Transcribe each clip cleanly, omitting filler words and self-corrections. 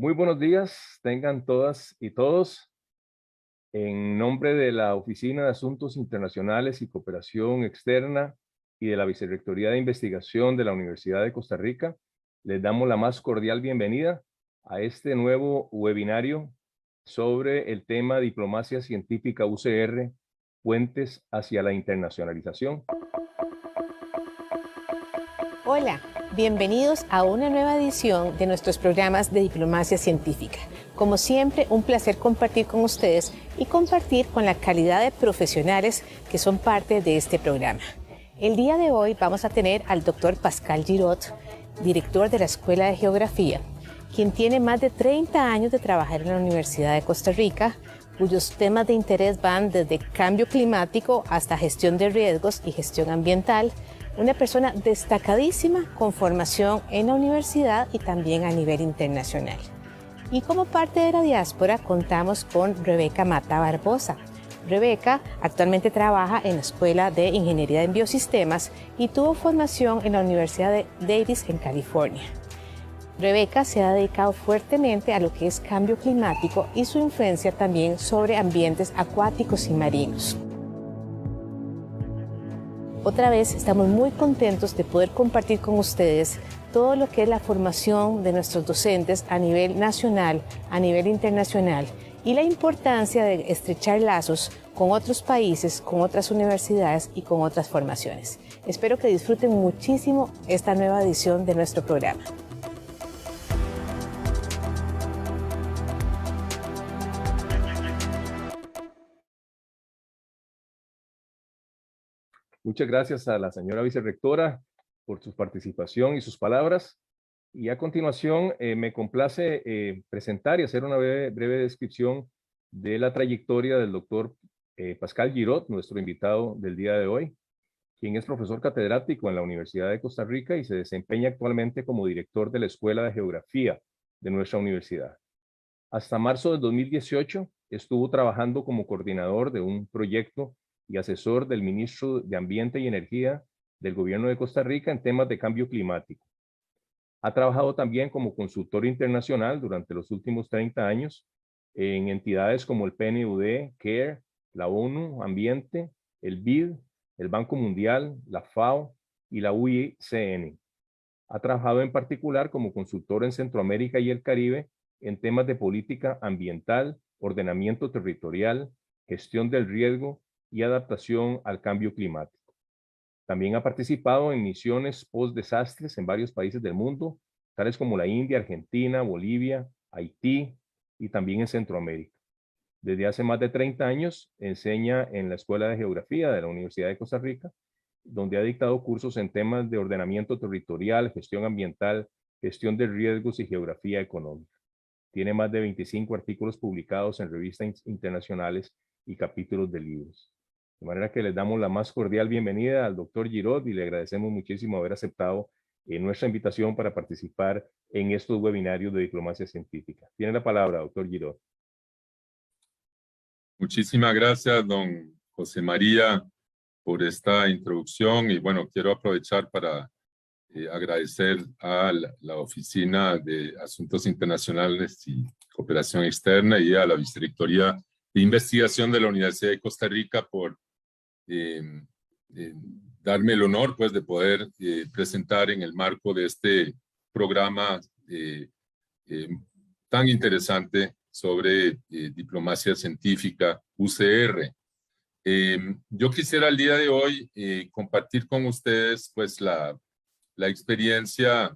Muy buenos días, tengan todas y todos. En nombre de la Oficina de Asuntos Internacionales y Cooperación Externa y de la Vicerrectoría de Investigación de la Universidad de Costa Rica, les damos la más cordial bienvenida a este nuevo webinario sobre el tema Diplomacia Científica UCR, Puentes hacia la Internacionalización. Hola, bienvenidos a una nueva edición de nuestros programas de Diplomacia Científica. Como siempre, un placer compartir con ustedes y compartir con la calidad de profesionales que son parte de este programa. El día de hoy vamos a tener al doctor Pascal Girot, director de la Escuela de Geografía, quien tiene más de 30 años de trabajar en la Universidad de Costa Rica, cuyos temas de interés van desde cambio climático hasta gestión de riesgos y gestión ambiental. Una persona destacadísima con formación en la universidad y también a nivel internacional. Y como parte de la diáspora contamos con Rebeca Mata Barbosa. Rebeca actualmente trabaja en la Escuela de Ingeniería en Biosistemas y tuvo formación en la Universidad de Davis en California. Rebeca se ha dedicado fuertemente a lo que es cambio climático y su influencia también sobre ambientes acuáticos y marinos. Otra vez estamos muy contentos de poder compartir con ustedes todo lo que es la formación de nuestros docentes a nivel nacional, a nivel internacional y la importancia de estrechar lazos con otros países, con otras universidades y con otras formaciones. Espero que disfruten muchísimo esta nueva edición de nuestro programa. Muchas gracias a la señora vicerrectora por su participación y sus palabras. Y a continuación me complace presentar y hacer una breve descripción de la trayectoria del doctor Pascal Girot, nuestro invitado del día de hoy, quien es profesor catedrático en la Universidad de Costa Rica y se desempeña actualmente como director de la Escuela de Geografía de nuestra universidad. Hasta marzo del 2018 estuvo trabajando como coordinador de un proyecto y asesor del ministro de Ambiente y Energía del Gobierno de Costa Rica en temas de cambio climático. Ha trabajado también como consultor internacional durante los últimos 30 años en entidades como el PNUD, CARE, la ONU, Ambiente, el BID, el Banco Mundial, la FAO y la UICN. Ha trabajado en particular como consultor en Centroamérica y el Caribe en temas de política ambiental, ordenamiento territorial, gestión del riesgo y adaptación al cambio climático. También ha participado en misiones post-desastres en varios países del mundo, tales como la India, Argentina, Bolivia, Haití y también en Centroamérica. Desde hace más de 30 años enseña en la Escuela de Geografía de la Universidad de Costa Rica, donde ha dictado cursos en temas de ordenamiento territorial, gestión ambiental, gestión de riesgos y geografía económica. Tiene más de 25 artículos publicados en revistas internacionales y capítulos de libros. De manera que les damos la más cordial bienvenida al doctor Girot y le agradecemos muchísimo haber aceptado nuestra invitación para participar en estos webinarios de diplomacia científica. Tiene la palabra, doctor Girot. Muchísimas gracias, don José María, por esta introducción. Y bueno, quiero aprovechar para agradecer a la Oficina de Asuntos Internacionales y Cooperación Externa y a la Vicerrectoría de Investigación de la Universidad de Costa Rica por darme el honor pues, de poder presentar en el marco de este programa tan interesante sobre diplomacia científica UCR. Yo quisiera el día de hoy compartir con ustedes pues la experiencia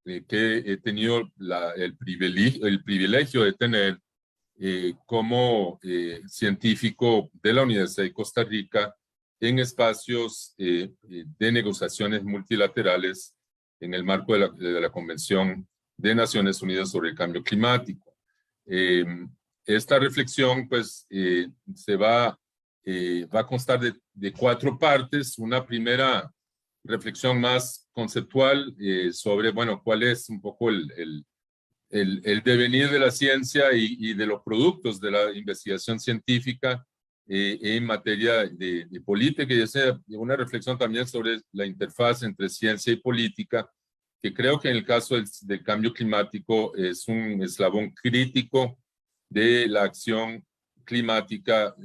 que he tenido el privilegio de tener como científico de la Universidad de Costa Rica en espacios de negociaciones multilaterales en el marco de la Convención de Naciones Unidas sobre el Cambio Climático. Esta reflexión pues va a constar de 4 partes. Una primera reflexión más conceptual sobre, bueno, cuál es un poco el devenir de la ciencia y de los productos de la investigación científica en materia de política, y una reflexión también sobre la interfaz entre ciencia y política que creo que en el caso del cambio climático es un eslabón crítico de la acción climática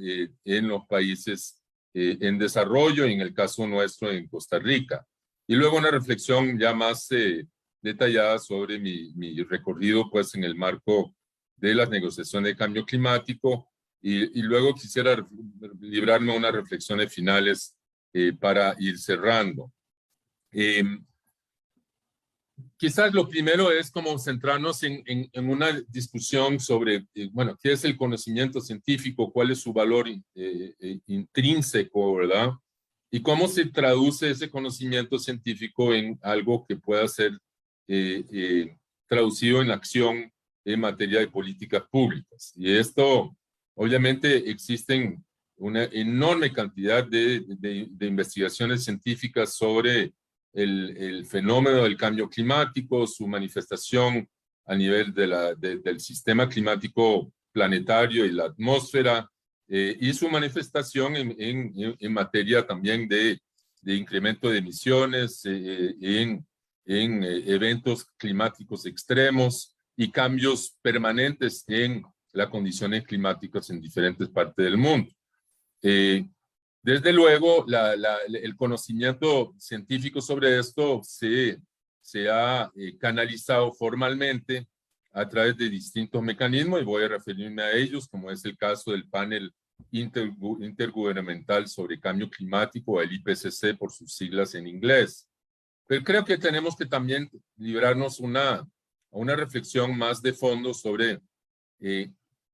en los países en desarrollo, y en el caso nuestro en Costa Rica. Y luego una reflexión ya más detallada sobre mi recorrido pues en el marco de las negociaciones de cambio climático, y luego quisiera librarme unas reflexiones finales para ir cerrando. Quizás lo primero es como centrarnos en una discusión sobre, bueno, qué es el conocimiento científico, cuál es su valor intrínseco, ¿verdad? Y cómo se traduce ese conocimiento científico en algo que pueda ser traducido en acción en materia de políticas públicas. Y esto, obviamente, existen una enorme cantidad de investigaciones científicas sobre el fenómeno del cambio climático, su manifestación a nivel del sistema climático planetario y la atmósfera, y su manifestación en materia también de incremento de emisiones, en eventos climáticos extremos y cambios permanentes en las condiciones climáticas en diferentes partes del mundo. Desde luego, el conocimiento científico sobre esto se ha canalizado formalmente a través de distintos mecanismos, y voy a referirme a ellos, como es el caso del panel intergubernamental sobre cambio climático, el IPCC por sus siglas en inglés. Pero creo que tenemos que también librarnos a una reflexión más de fondo sobre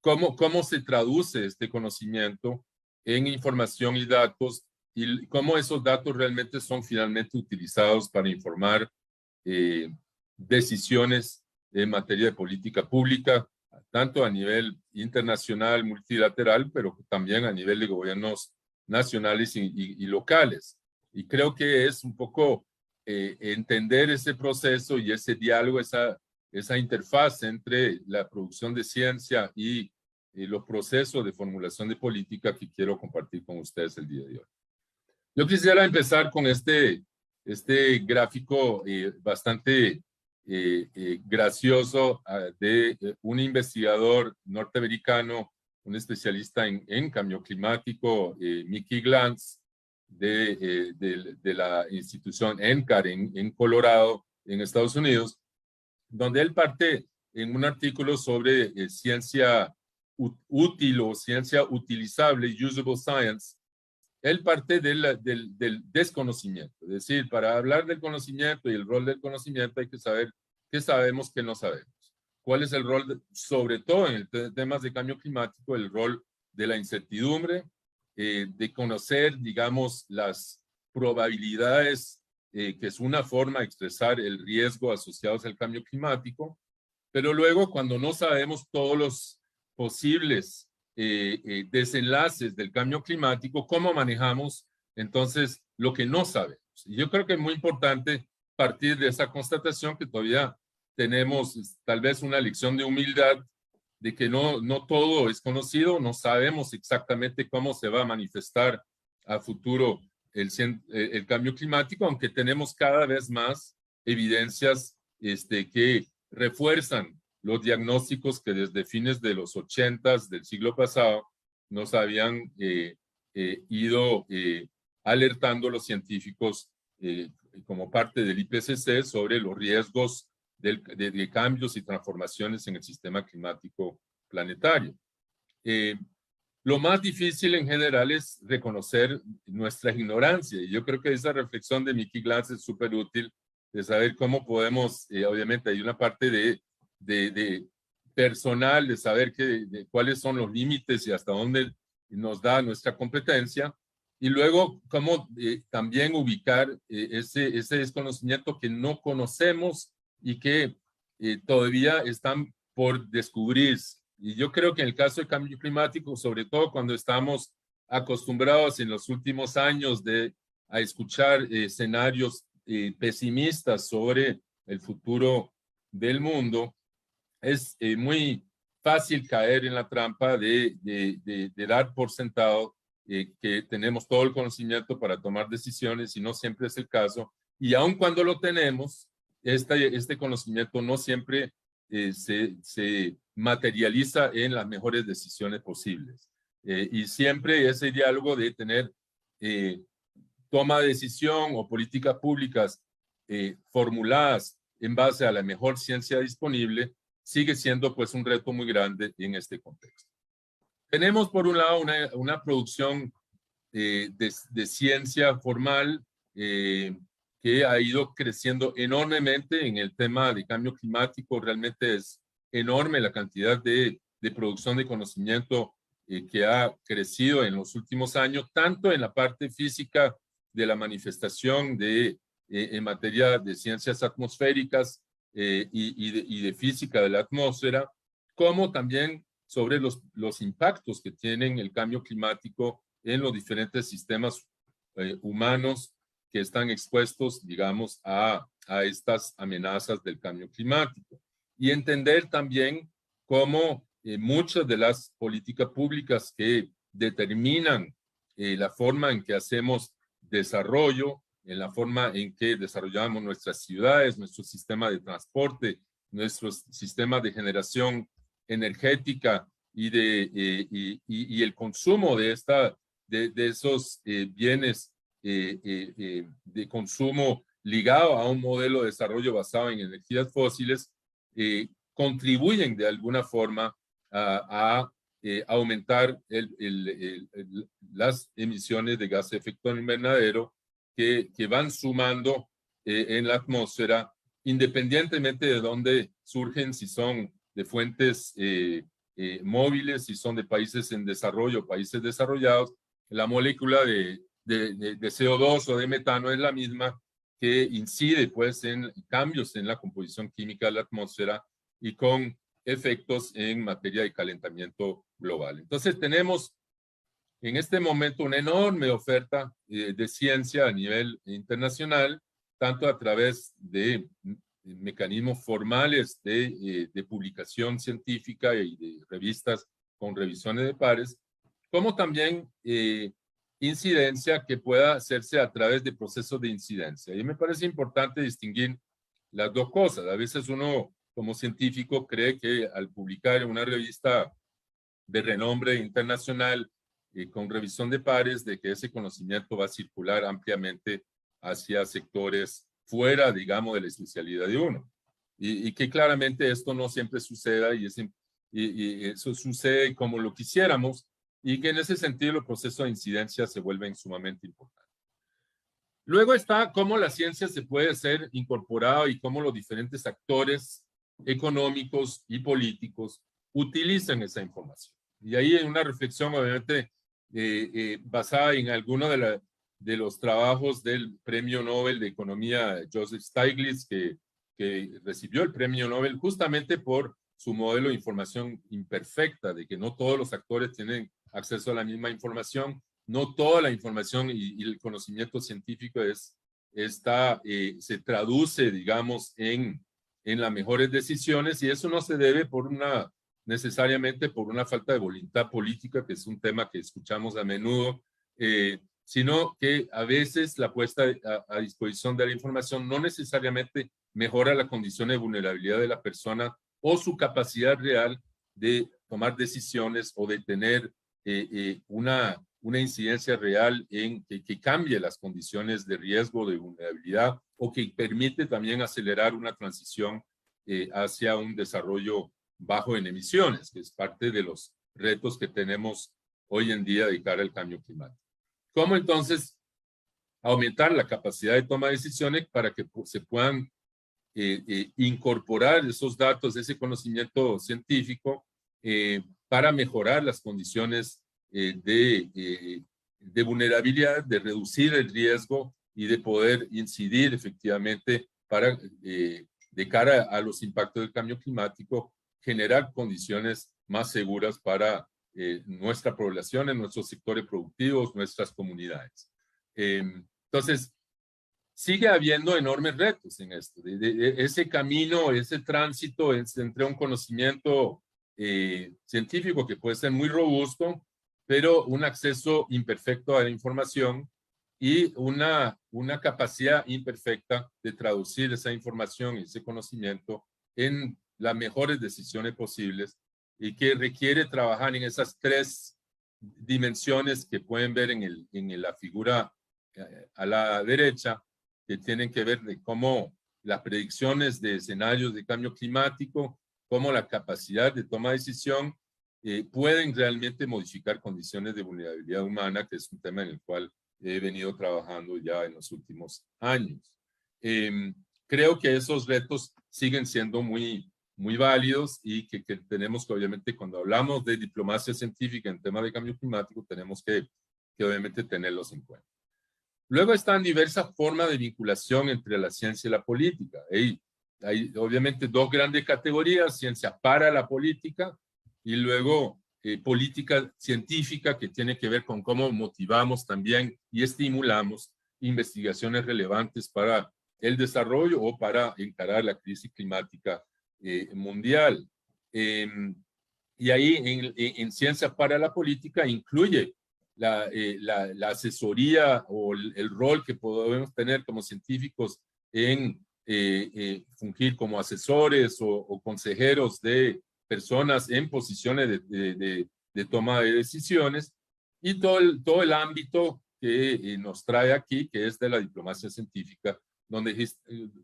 cómo se traduce este conocimiento en información y datos, y cómo esos datos realmente son finalmente utilizados para informar decisiones en materia de política pública, tanto a nivel internacional, multilateral, pero también a nivel de gobiernos nacionales y locales. Y creo que es un poco entender ese proceso y ese diálogo, esa interfaz entre la producción de ciencia y los procesos de formulación de política que quiero compartir con ustedes el día de hoy. Yo quisiera empezar con este gráfico bastante gracioso de un investigador norteamericano, un especialista en cambio climático, Mickey Glantz, de la institución NCAR en Colorado, en Estados Unidos, donde él parte en un artículo sobre ciencia útil o ciencia utilizable, usable science. Él parte del desconocimiento. Es decir, para hablar del conocimiento y el rol del conocimiento hay que saber qué sabemos, qué no sabemos. ¿Cuál es el rol, sobre todo en temas de cambio climático, el rol de la incertidumbre, de conocer, digamos, las probabilidades, que es una forma de expresar el riesgo asociados al cambio climático, pero luego cuando no sabemos todos los posibles desenlaces del cambio climático, ¿cómo manejamos entonces lo que no sabemos? Y yo creo que es muy importante partir de esa constatación que todavía tenemos tal vez una lección de humildad, de que no todo es conocido, no sabemos exactamente cómo se va a manifestar a futuro el cambio climático, aunque tenemos cada vez más evidencias que refuerzan los diagnósticos que desde fines de los 80s del siglo pasado nos habían ido alertando los científicos como parte del IPCC sobre los riesgos de cambios y transformaciones en el sistema climático planetario. Lo más difícil en general es reconocer nuestra ignorancia, y yo creo que esa reflexión de Mickey Glantz es súper útil, de saber cómo podemos, obviamente hay una parte de personal, de saber cuáles son los límites y hasta dónde nos da nuestra competencia, y luego cómo también ubicar ese desconocimiento que no conocemos y que todavía están por descubrirse. Y yo creo que en el caso del cambio climático, sobre todo cuando estamos acostumbrados en los últimos años a escuchar escenarios pesimistas sobre el futuro del mundo, es muy fácil caer en la trampa de dar por sentado que tenemos todo el conocimiento para tomar decisiones, y no siempre es el caso. Y aun cuando lo tenemos, este conocimiento no siempre se materializa en las mejores decisiones posibles. Y siempre ese diálogo de tener toma de decisión o políticas públicas formuladas en base a la mejor ciencia disponible sigue siendo pues un reto muy grande en este contexto. Tenemos por un lado una producción de ciencia formal que ha ido creciendo enormemente en el tema de cambio climático. Realmente es enorme la cantidad de producción de conocimiento que ha crecido en los últimos años, tanto en la parte física de la manifestación en materia de ciencias atmosféricas y de física de la atmósfera, como también sobre los impactos que tienen el cambio climático en los diferentes sistemas humanos que están expuestos, digamos, a estas amenazas del cambio climático. Y entender también cómo muchas de las políticas públicas que determinan la forma en que hacemos desarrollo, en la forma en que desarrollamos nuestras ciudades, nuestro sistema de transporte, nuestros sistemas de generación energética y el consumo de esos bienes de consumo ligado a un modelo de desarrollo basado en energías fósiles, contribuyen de alguna forma a aumentar las emisiones de gas de efecto invernadero que van sumando en la atmósfera, independientemente de dónde surgen, si son de fuentes móviles, si son de países en desarrollo, países desarrollados. La molécula de CO2 o de metano es la misma, que incide pues en cambios en la composición química de la atmósfera y con efectos en materia de calentamiento global. Entonces tenemos en este momento una enorme oferta de ciencia a nivel internacional, tanto a través de mecanismos formales de publicación científica y de revistas con revisiones de pares, como también incidencia que pueda hacerse a través de procesos de incidencia. Y me parece importante distinguir las dos cosas. A veces uno, como científico, cree que al publicar en una revista de renombre internacional con revisión de pares, de que ese conocimiento va a circular ampliamente hacia sectores fuera, digamos, de la especialidad de uno. Y que claramente esto no siempre suceda y eso sucede como lo quisiéramos, y que en ese sentido los procesos de incidencia se vuelven sumamente importantes. Luego está cómo la ciencia se puede ser incorporada y cómo los diferentes actores económicos y políticos utilizan esa información. Y ahí hay una reflexión, obviamente, basada en alguno de los trabajos del Premio Nobel de Economía Joseph Stiglitz, que recibió el Premio Nobel justamente por su modelo de información imperfecta, de que no todos los actores tienen acceso a la misma información, no toda la información y el conocimiento científico se traduce, digamos, en las mejores decisiones, y eso no se debe necesariamente por una falta de voluntad política, que es un tema que escuchamos a menudo, sino que a veces la puesta a disposición de la información no necesariamente mejora la condición de vulnerabilidad de la persona o su capacidad real de tomar decisiones o de tener una incidencia real que cambie las condiciones de riesgo, de vulnerabilidad, o que permite también acelerar una transición hacia un desarrollo bajo en emisiones, que es parte de los retos que tenemos hoy en día de cara al cambio climático. ¿Cómo entonces aumentar la capacidad de toma de decisiones para que se puedan incorporar esos datos, ese conocimiento científico para mejorar las condiciones de vulnerabilidad, de reducir el riesgo y de poder incidir efectivamente de cara a los impactos del cambio climático, generar condiciones más seguras para nuestra población, nuestros sectores productivos, nuestras comunidades. Entonces, sigue habiendo enormes retos en esto. Ese camino, ese tránsito entre un conocimiento científico que puede ser muy robusto, pero un acceso imperfecto a la información, y una capacidad imperfecta de traducir esa información y ese conocimiento en las mejores decisiones posibles, y que requiere trabajar en esas tres dimensiones que pueden ver en la figura a la derecha, que tienen que ver de cómo las predicciones de escenarios de cambio climático, cómo la capacidad de toma de decisión pueden realmente modificar condiciones de vulnerabilidad humana, que es un tema en el cual he venido trabajando ya en los últimos años. Creo que esos retos siguen siendo muy válidos, y que tenemos que, obviamente, cuando hablamos de diplomacia científica en temas de cambio climático, tenemos que obviamente tenerlos en cuenta. Luego están diversas formas de vinculación entre la ciencia y la política. Hay obviamente dos grandes categorías: ciencia para la política, y luego política científica, que tiene que ver con cómo motivamos también y estimulamos investigaciones relevantes para el desarrollo o para encarar la crisis climática mundial. Y ahí en ciencia para la política incluye la asesoría o el rol que podemos tener como científicos en fungir como asesores o consejeros de personas en posiciones de toma de decisiones, y todo el ámbito que nos trae aquí, que es de la diplomacia científica, donde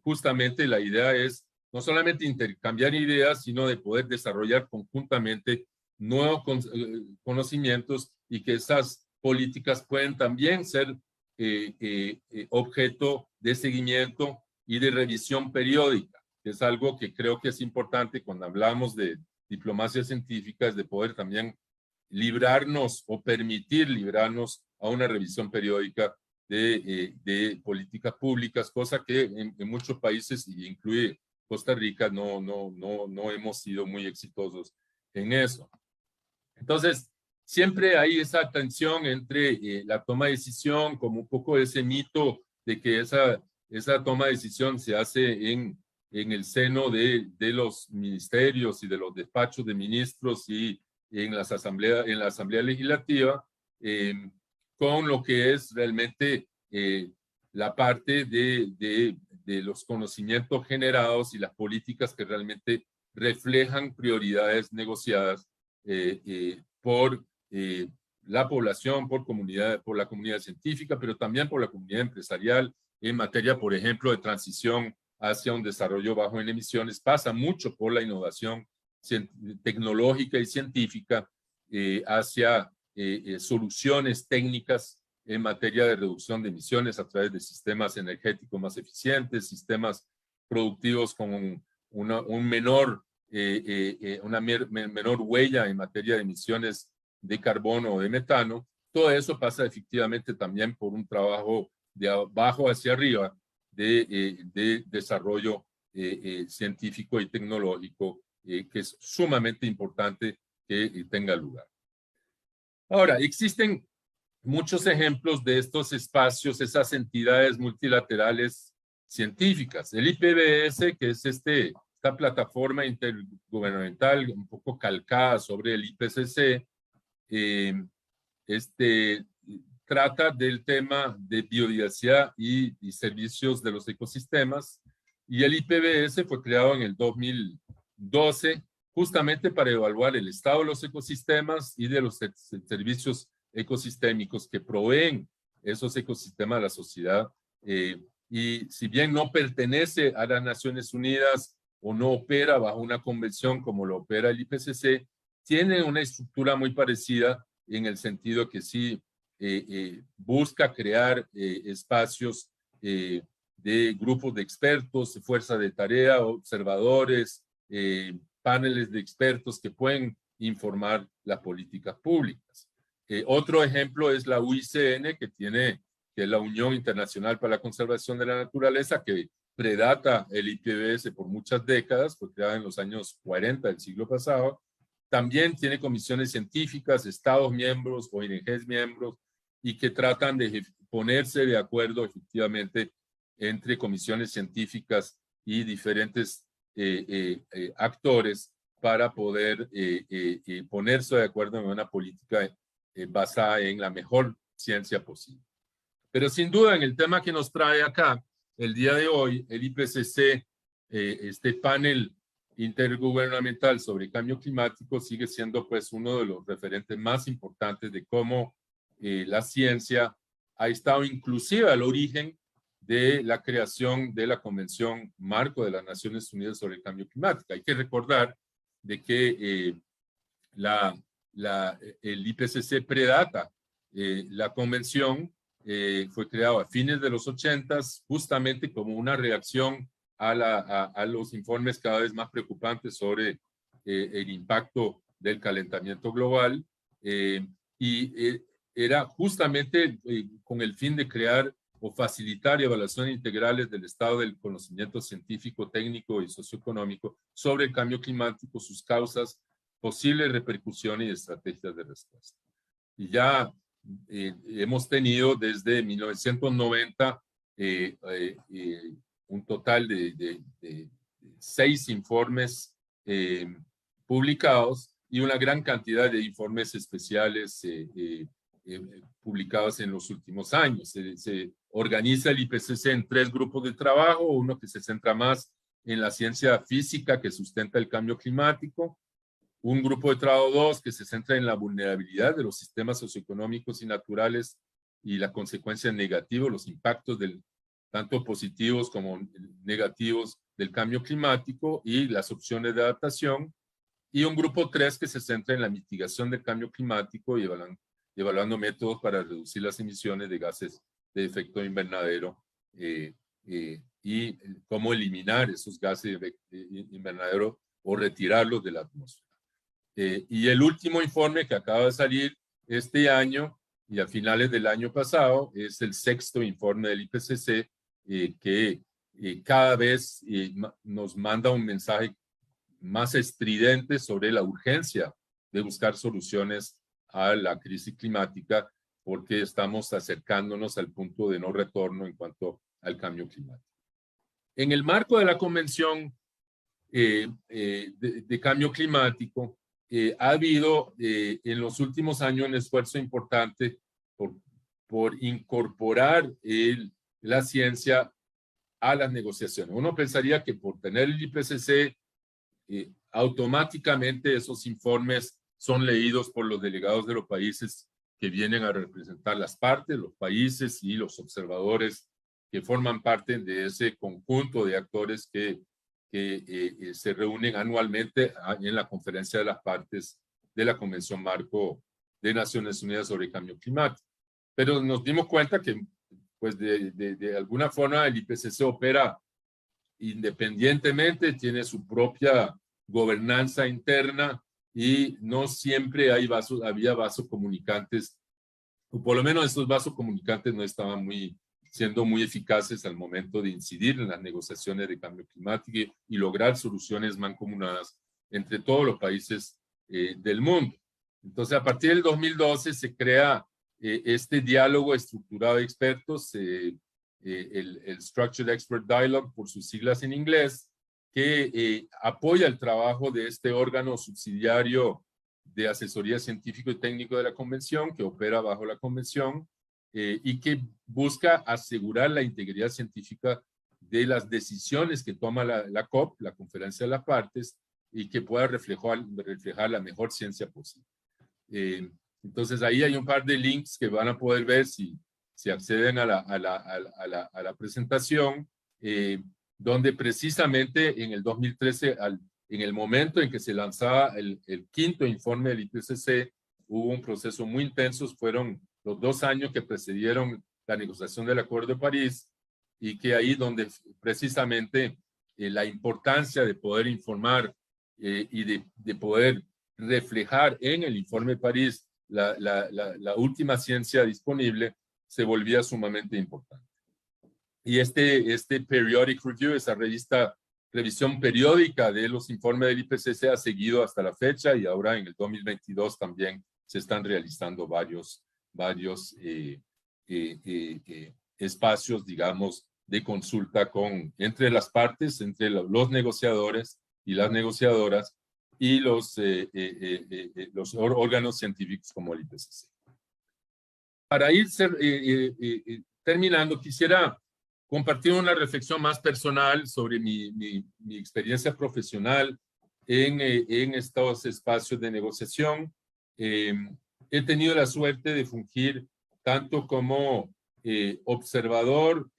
justamente la idea es no solamente intercambiar ideas, sino de poder desarrollar conjuntamente nuevos conocimientos, y que esas políticas pueden también ser objeto de seguimiento y de revisión periódica, que es algo que creo que es importante cuando hablamos de diplomacia científica, es de poder también librarnos o permitir librarnos a una revisión periódica de políticas públicas, cosa que en muchos países, y incluye Costa Rica, no hemos sido muy exitosos en eso. Entonces, siempre hay esa tensión entre la toma de decisión, como un poco ese mito de que esa toma de decisión se hace en el seno de los ministerios y de los despachos de ministros y en la Asamblea Legislativa, con lo que es realmente la parte de los conocimientos generados y las políticas que realmente reflejan prioridades negociadas por la población, por la comunidad científica, pero también por la comunidad empresarial, en materia, por ejemplo, de transición hacia un desarrollo bajo en emisiones. Pasa mucho por la innovación tecnológica y científica hacia soluciones técnicas en materia de reducción de emisiones a través de sistemas energéticos más eficientes, sistemas productivos con una menor huella en materia de emisiones de carbono o de metano. Todo eso pasa efectivamente también por un trabajo de abajo hacia arriba de desarrollo científico y tecnológico, que es sumamente importante que tenga lugar. Ahora, existen muchos ejemplos de estos espacios, esas entidades multilaterales científicas. El IPBES, que es esta plataforma intergubernamental un poco calcada sobre el IPCC, trata del tema de biodiversidad y servicios de los ecosistemas, y el IPBES fue creado en el 2012 justamente para evaluar el estado de los ecosistemas y de los servicios ecosistémicos que proveen esos ecosistemas a la sociedad. Y si bien no pertenece a las Naciones Unidas o no opera bajo una convención como lo opera el IPCC, tiene una estructura muy parecida, en el sentido que sí busca crear espacios de grupos de expertos, fuerza de tarea, observadores, paneles de expertos que pueden informar las políticas públicas. Otro ejemplo es la UICN, que es la Unión Internacional para la Conservación de la Naturaleza, que predata el IPBES por muchas décadas, fue creada en los años 40 del siglo pasado. También tiene comisiones científicas, estados miembros, ONGs miembros, y que tratan de ponerse de acuerdo efectivamente entre comisiones científicas y diferentes actores para poder ponerse de acuerdo en una política basada en la mejor ciencia posible. Pero sin duda, en el tema que nos trae acá, el día de hoy, el IPCC, este panel intergubernamental sobre cambio climático, sigue siendo pues uno de los referentes más importantes de cómo la ciencia ha estado inclusive al origen de la creación de la Convención Marco de las Naciones Unidas sobre el Cambio Climático. Hay que recordar de que el IPCC predata la convención. Fue creado a fines de los 80s justamente como una reacción a los informes cada vez más preocupantes sobre el impacto del calentamiento global era justamente con el fin de crear o facilitar evaluaciones integrales del estado del conocimiento científico, técnico y socioeconómico sobre el cambio climático, sus causas, posibles repercusiones y estrategias de respuesta. Y ya hemos tenido desde 1990 un total de 6 informes publicados y una gran cantidad de informes especiales publicados en los últimos años. Se organiza el IPCC en 3 grupos de trabajo, uno que se centra más en la ciencia física que sustenta el cambio climático, un grupo de trabajo 2 que se centra en la vulnerabilidad de los sistemas socioeconómicos y naturales y las consecuencias negativas, los impactos tanto positivos como negativos del cambio climático y las opciones de adaptación. Y un grupo 3 que se centra en la mitigación del cambio climático y evaluando métodos para reducir las emisiones de gases de efecto invernadero y cómo eliminar esos gases de invernadero o retirarlos de la atmósfera. Y el último informe que acaba de salir este año y a finales del año pasado es el 6º informe del IPCC que cada vez nos manda un mensaje más estridente sobre la urgencia de buscar soluciones a la crisis climática porque estamos acercándonos al punto de no retorno en cuanto al cambio climático. En el marco de la Convención de Cambio Climático, ha habido en los últimos años un esfuerzo importante por incorporar la ciencia a las negociaciones. Uno pensaría que por tener el IPCC, automáticamente esos informes son leídos por los delegados de los países que vienen a representar las partes, los países y los observadores que forman parte de ese conjunto de actores que se reúnen anualmente en la Conferencia de las Partes de la Convención Marco de Naciones Unidas sobre el Cambio Climático. Pero nos dimos cuenta que, pues, de alguna forma el IPCC opera independientemente, tiene su propia gobernanza interna y no siempre había vasos comunicantes, o por lo menos esos vasos comunicantes no estaban siendo muy eficaces al momento de incidir en las negociaciones de cambio climático y lograr soluciones mancomunadas entre todos los países del mundo. Entonces, a partir del 2012 se crea este diálogo estructurado de expertos, el Structured Expert Dialogue, por sus siglas en inglés, que apoya el trabajo de este órgano subsidiario de asesoría científico y técnico de la Convención, que opera bajo la Convención, y que busca asegurar la integridad científica de las decisiones que toma la COP, la Conferencia de las Partes, y que pueda reflejar la mejor ciencia posible. Entonces ahí hay un par de links que van a poder ver si acceden a la presentación, donde precisamente en el 2013, en el momento en que se lanzaba el 5º informe del IPCC, hubo un proceso muy intenso, fueron los 2 años que precedieron la negociación del Acuerdo de París, y que ahí donde precisamente la importancia de poder informar y de poder reflejar en el informe de París la última ciencia disponible se volvía sumamente importante. Y este Periodic Review, esa revisión periódica de los informes del IPCC ha seguido hasta la fecha, y ahora en el 2022 también se están realizando varios espacios, digamos, de consulta entre las partes, entre los negociadores y las negociadoras y los órganos científicos como el IPCC. Para ir terminando, quisiera compartir una reflexión más personal sobre mi experiencia profesional en estos espacios de negociación. He tenido la suerte de fungir tanto como observador,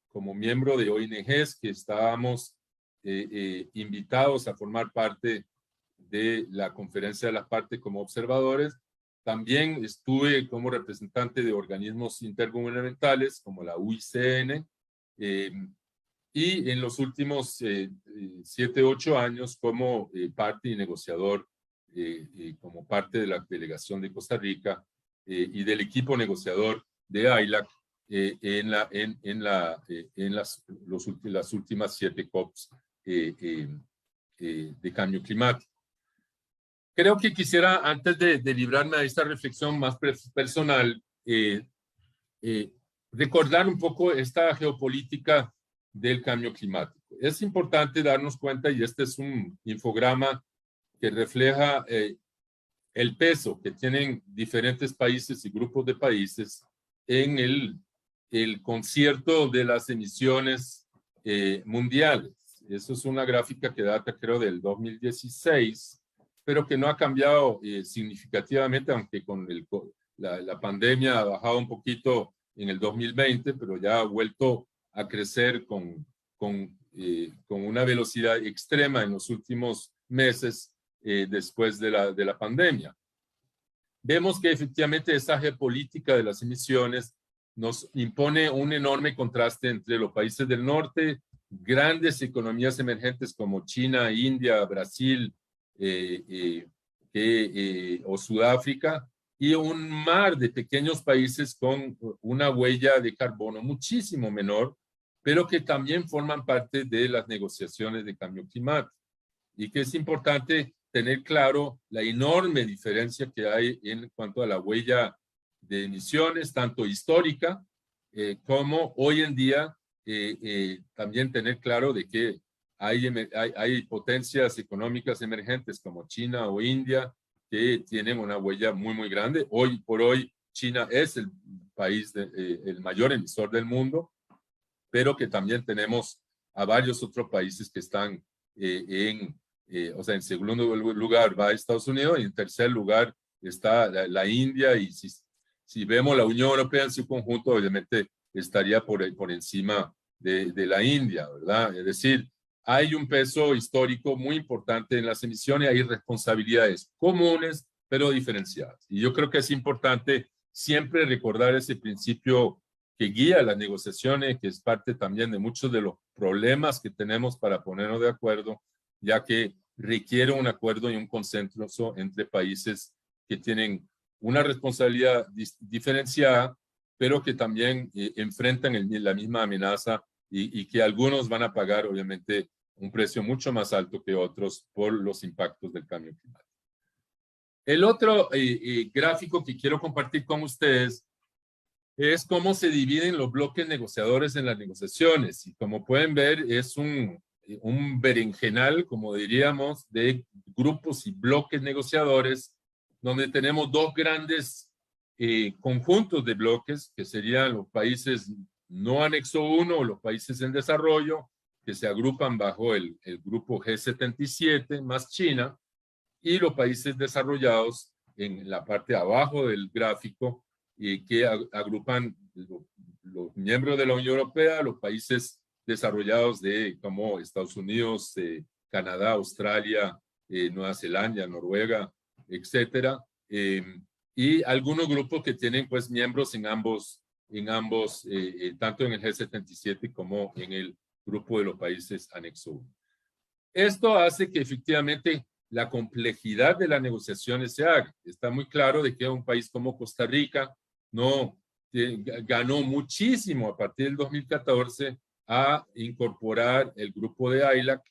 como miembro de ONGs que estábamos invitados a formar parte de la Conferencia de las Partes como observadores. También estuve como representante de organismos intergubernamentales como la UICN, y en los últimos 7, 8 años como parte y negociador, como parte de la delegación de Costa Rica y del equipo negociador de AILAC en las últimas 7 COPs de cambio climático. Creo que quisiera, antes de librarme a esta reflexión más personal, recordar un poco esta geopolítica del cambio climático. Es importante darnos cuenta, y este es un infograma que refleja el peso que tienen diferentes países y grupos de países en el concierto de las emisiones mundiales. Eso es una gráfica que data, creo, del 2016, pero que no ha cambiado significativamente, aunque con la pandemia ha bajado un poquito en el 2020, pero ya ha vuelto a crecer con una velocidad extrema en los últimos meses después de la pandemia. Vemos que efectivamente esa geopolítica de las emisiones nos impone un enorme contraste entre los países del norte, grandes economías emergentes como China, India, Brasil o Sudáfrica, y un mar de pequeños países con una huella de carbono muchísimo menor, pero que también forman parte de las negociaciones de cambio climático. Y que es importante tener claro la enorme diferencia que hay en cuanto a la huella de emisiones, tanto histórica como hoy en día, también tener claro de que hay potencias económicas emergentes como China o India que tienen una huella muy, muy grande. Hoy por hoy, China es el país, el mayor emisor del mundo, pero que también tenemos a varios otros países que están o sea, en segundo lugar va Estados Unidos y en tercer lugar está la India, y si vemos la Unión Europea en su conjunto, obviamente estaría por encima de la India, ¿verdad? Es decir, hay un peso histórico muy importante en las emisiones, hay responsabilidades comunes, pero diferenciadas. Y yo creo que es importante siempre recordar ese principio que guía las negociaciones, que es parte también de muchos de los problemas que tenemos para ponernos de acuerdo, ya que requiere un acuerdo y un consenso entre países que tienen una responsabilidad diferenciada, pero que también enfrentan la misma amenaza y que algunos van a pagar, obviamente, un precio mucho más alto que otros por los impactos del cambio climático. El otro gráfico que quiero compartir con ustedes es cómo se dividen los bloques negociadores en las negociaciones. Y como pueden ver, es un berenjenal, como diríamos, de grupos y bloques negociadores, donde tenemos dos grandes conjuntos de bloques, que serían los países no anexo 1 o los países en desarrollo, que se agrupan bajo el grupo G77 más China, y los países desarrollados en la parte de abajo del gráfico, que agrupan los miembros de la Unión Europea, los países desarrollados como Estados Unidos, Canadá, Australia, Nueva Zelanda, Noruega, etcétera, y algunos grupos que tienen pues miembros en ambos, tanto en el G77 como en el grupo de los países anexo 1. Esto hace que efectivamente la complejidad de las negociaciones se haga. Está muy claro de que un país como Costa Rica ganó muchísimo a partir del 2014 a incorporar el grupo de AILAC,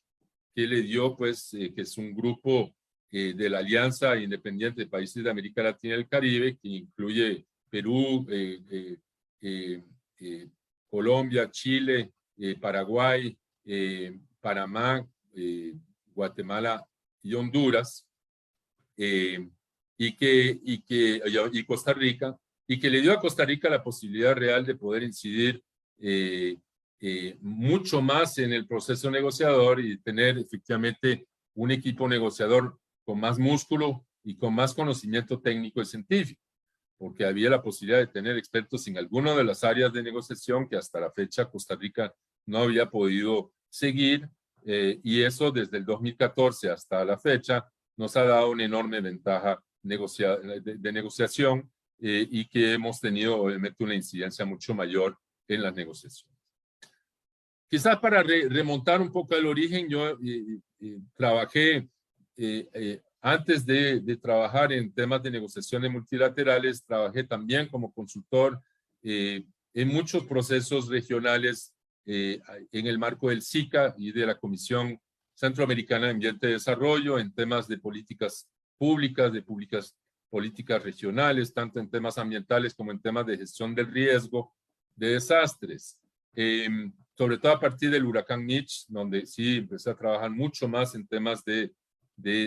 que le dio, pues, que es un grupo de la Alianza Independiente de Países de América Latina y el Caribe, que incluye Perú, Colombia, Chile, Paraguay, Panamá, Guatemala y Honduras, y Costa Rica, y que le dio a Costa Rica la posibilidad real de poder incidir mucho más en el proceso negociador y tener efectivamente un equipo negociador con más músculo y con más conocimiento técnico y científico, porque había la posibilidad de tener expertos en alguna de las áreas de negociación que hasta la fecha Costa Rica no había podido seguir, y eso desde el 2014 hasta la fecha nos ha dado una enorme ventaja de negociación, y que hemos tenido obviamente una incidencia mucho mayor en las negociaciones. Quizás para remontar un poco al origen, yo trabajé, antes de trabajar en temas de negociaciones multilaterales, trabajé también como consultor en muchos procesos regionales en el marco del SICA y de la Comisión Centroamericana de Ambiente y Desarrollo, en temas de políticas públicas, políticas regionales, tanto en temas ambientales como en temas de gestión del riesgo de desastres. Sobre todo a partir del huracán Mitch, donde sí empecé a trabajar mucho más en temas de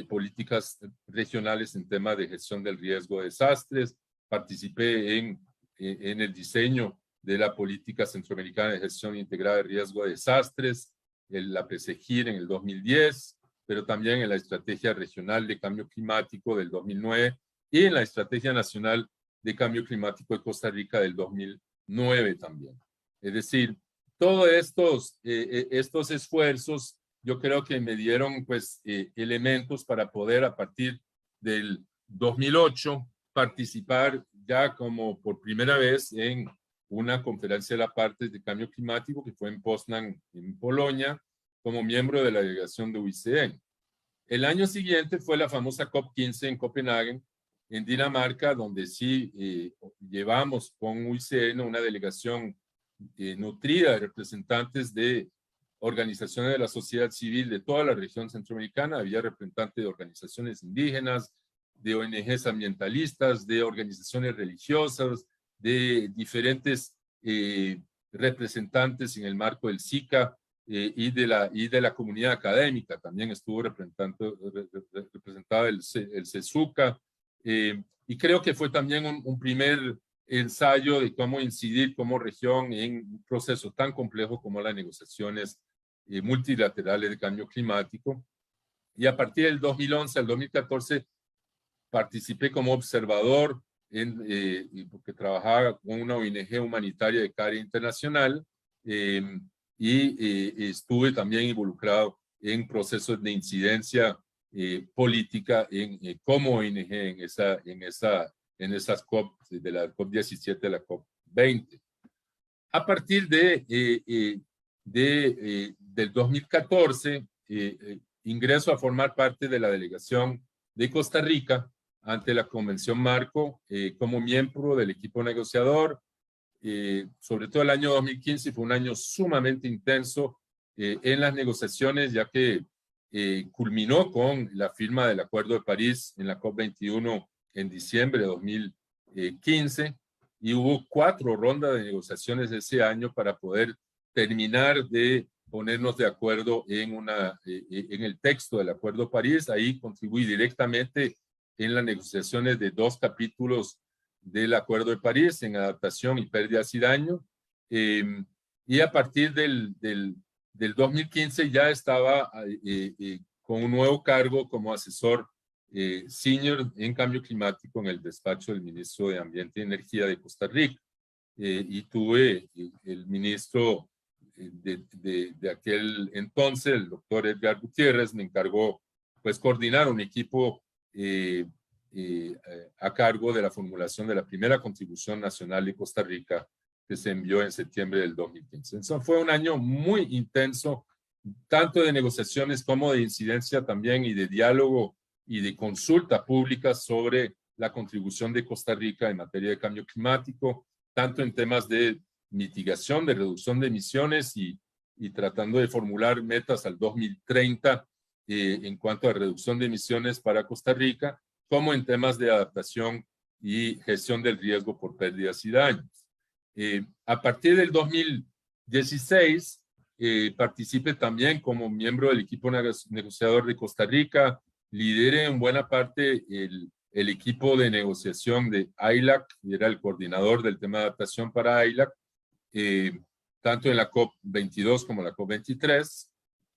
políticas regionales, en temas de gestión del riesgo de desastres. Participé en el diseño de la política centroamericana de gestión integrada de riesgo de desastres, la PSEGIR en el 2010, pero también en la Estrategia Regional de Cambio Climático del 2009 y en la Estrategia Nacional de Cambio Climático de Costa Rica del 2009 también. Es decir, todos estos esfuerzos yo creo que me dieron pues elementos para poder a partir del 2008 participar ya como por primera vez en una conferencia de la parte de cambio climático que fue en Poznań, en Polonia, como miembro de la delegación de UICN. El año siguiente fue la famosa COP15 en Copenhague, en Dinamarca, donde sí llevamos con UICN una delegación nutrida de representantes de organizaciones de la sociedad civil de toda la región centroamericana. Había representantes de organizaciones indígenas, de ONGs ambientalistas, de organizaciones religiosas, de diferentes representantes en el marco del SICA y de la comunidad académica. También estuvo representado el CESUCA, y creo que fue también un primer ensayo de cómo incidir como región en un proceso tan complejo como las negociaciones multilaterales de cambio climático. Y a partir del 2011 al 2014 participé como observador porque trabajaba con una ONG humanitaria de CARE Internacional, y estuve también involucrado en procesos de incidencia política como ONG en esas COP, de la COP17 a la COP20. A partir del 2014, ingreso a formar parte de la delegación de Costa Rica ante la Convención Marco como miembro del equipo negociador. Sobre todo el año 2015 fue un año sumamente intenso en las negociaciones, ya que culminó con la firma del Acuerdo de París en la COP21 en diciembre de 2015, y hubo 4 rondas de negociaciones ese año para poder terminar de ponernos de acuerdo en el texto del Acuerdo de París. Ahí contribuí directamente en las negociaciones de 2 capítulos del Acuerdo de París, en adaptación y pérdidas y daño, y a partir del 2015 ya estaba con un nuevo cargo como asesor senior en cambio climático en el despacho del ministro de Ambiente y Energía de Costa Rica, y tuve el ministro de aquel entonces, el doctor Edgar Gutiérrez, me encargó pues coordinar un equipo a cargo de la formulación de la primera contribución nacional de Costa Rica, que se envió en septiembre del 2015. Entonces fue un año muy intenso, tanto de negociaciones como de incidencia también, y de diálogo y de consulta pública sobre la contribución de Costa Rica en materia de cambio climático, tanto en temas de mitigación, de reducción de emisiones y tratando de formular metas al 2030 en cuanto a reducción de emisiones para Costa Rica, como en temas de adaptación y gestión del riesgo por pérdidas y daños. A partir del 2016 participé también como miembro del equipo negociador de Costa Rica, lideré en buena parte el equipo de negociación de AILAC, y era el coordinador del tema de adaptación para AILAC, tanto en la COP22 como la COP23.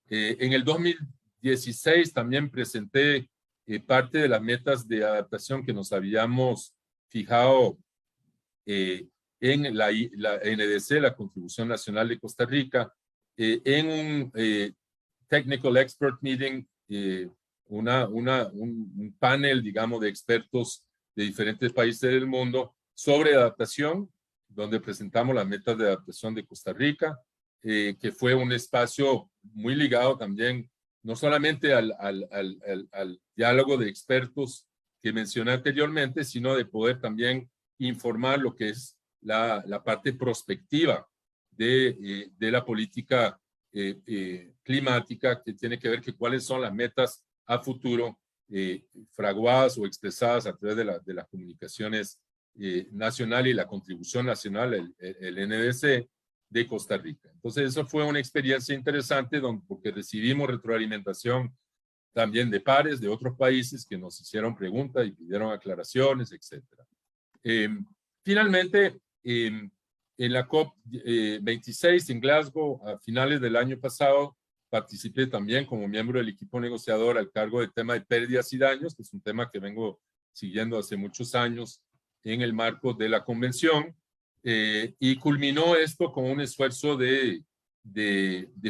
En el 2016 también presenté parte de las metas de adaptación que nos habíamos fijado en la NDC, la Contribución Nacional de Costa Rica, en un Technical Expert Meeting, un panel, digamos, de expertos de diferentes países del mundo sobre adaptación, donde presentamos las metas de adaptación de Costa Rica, que fue un espacio muy ligado también, no solamente al diálogo de expertos que mencioné anteriormente, sino de poder también informar lo que es la parte prospectiva de la política climática, que tiene que ver que cuáles son las metas a futuro fraguadas o expresadas a través de las comunicaciones nacionales y la contribución nacional, el NDC de Costa Rica. Entonces, eso fue una experiencia interesante porque recibimos retroalimentación también de pares de otros países que nos hicieron preguntas y pidieron aclaraciones, etc. Finalmente, en la COP26 en Glasgow, a finales del año pasado, participé también como miembro del equipo negociador al cargo del tema de pérdidas y daños, que es un tema que vengo siguiendo hace muchos años en el marco de la convención, y culminó esto con un esfuerzo de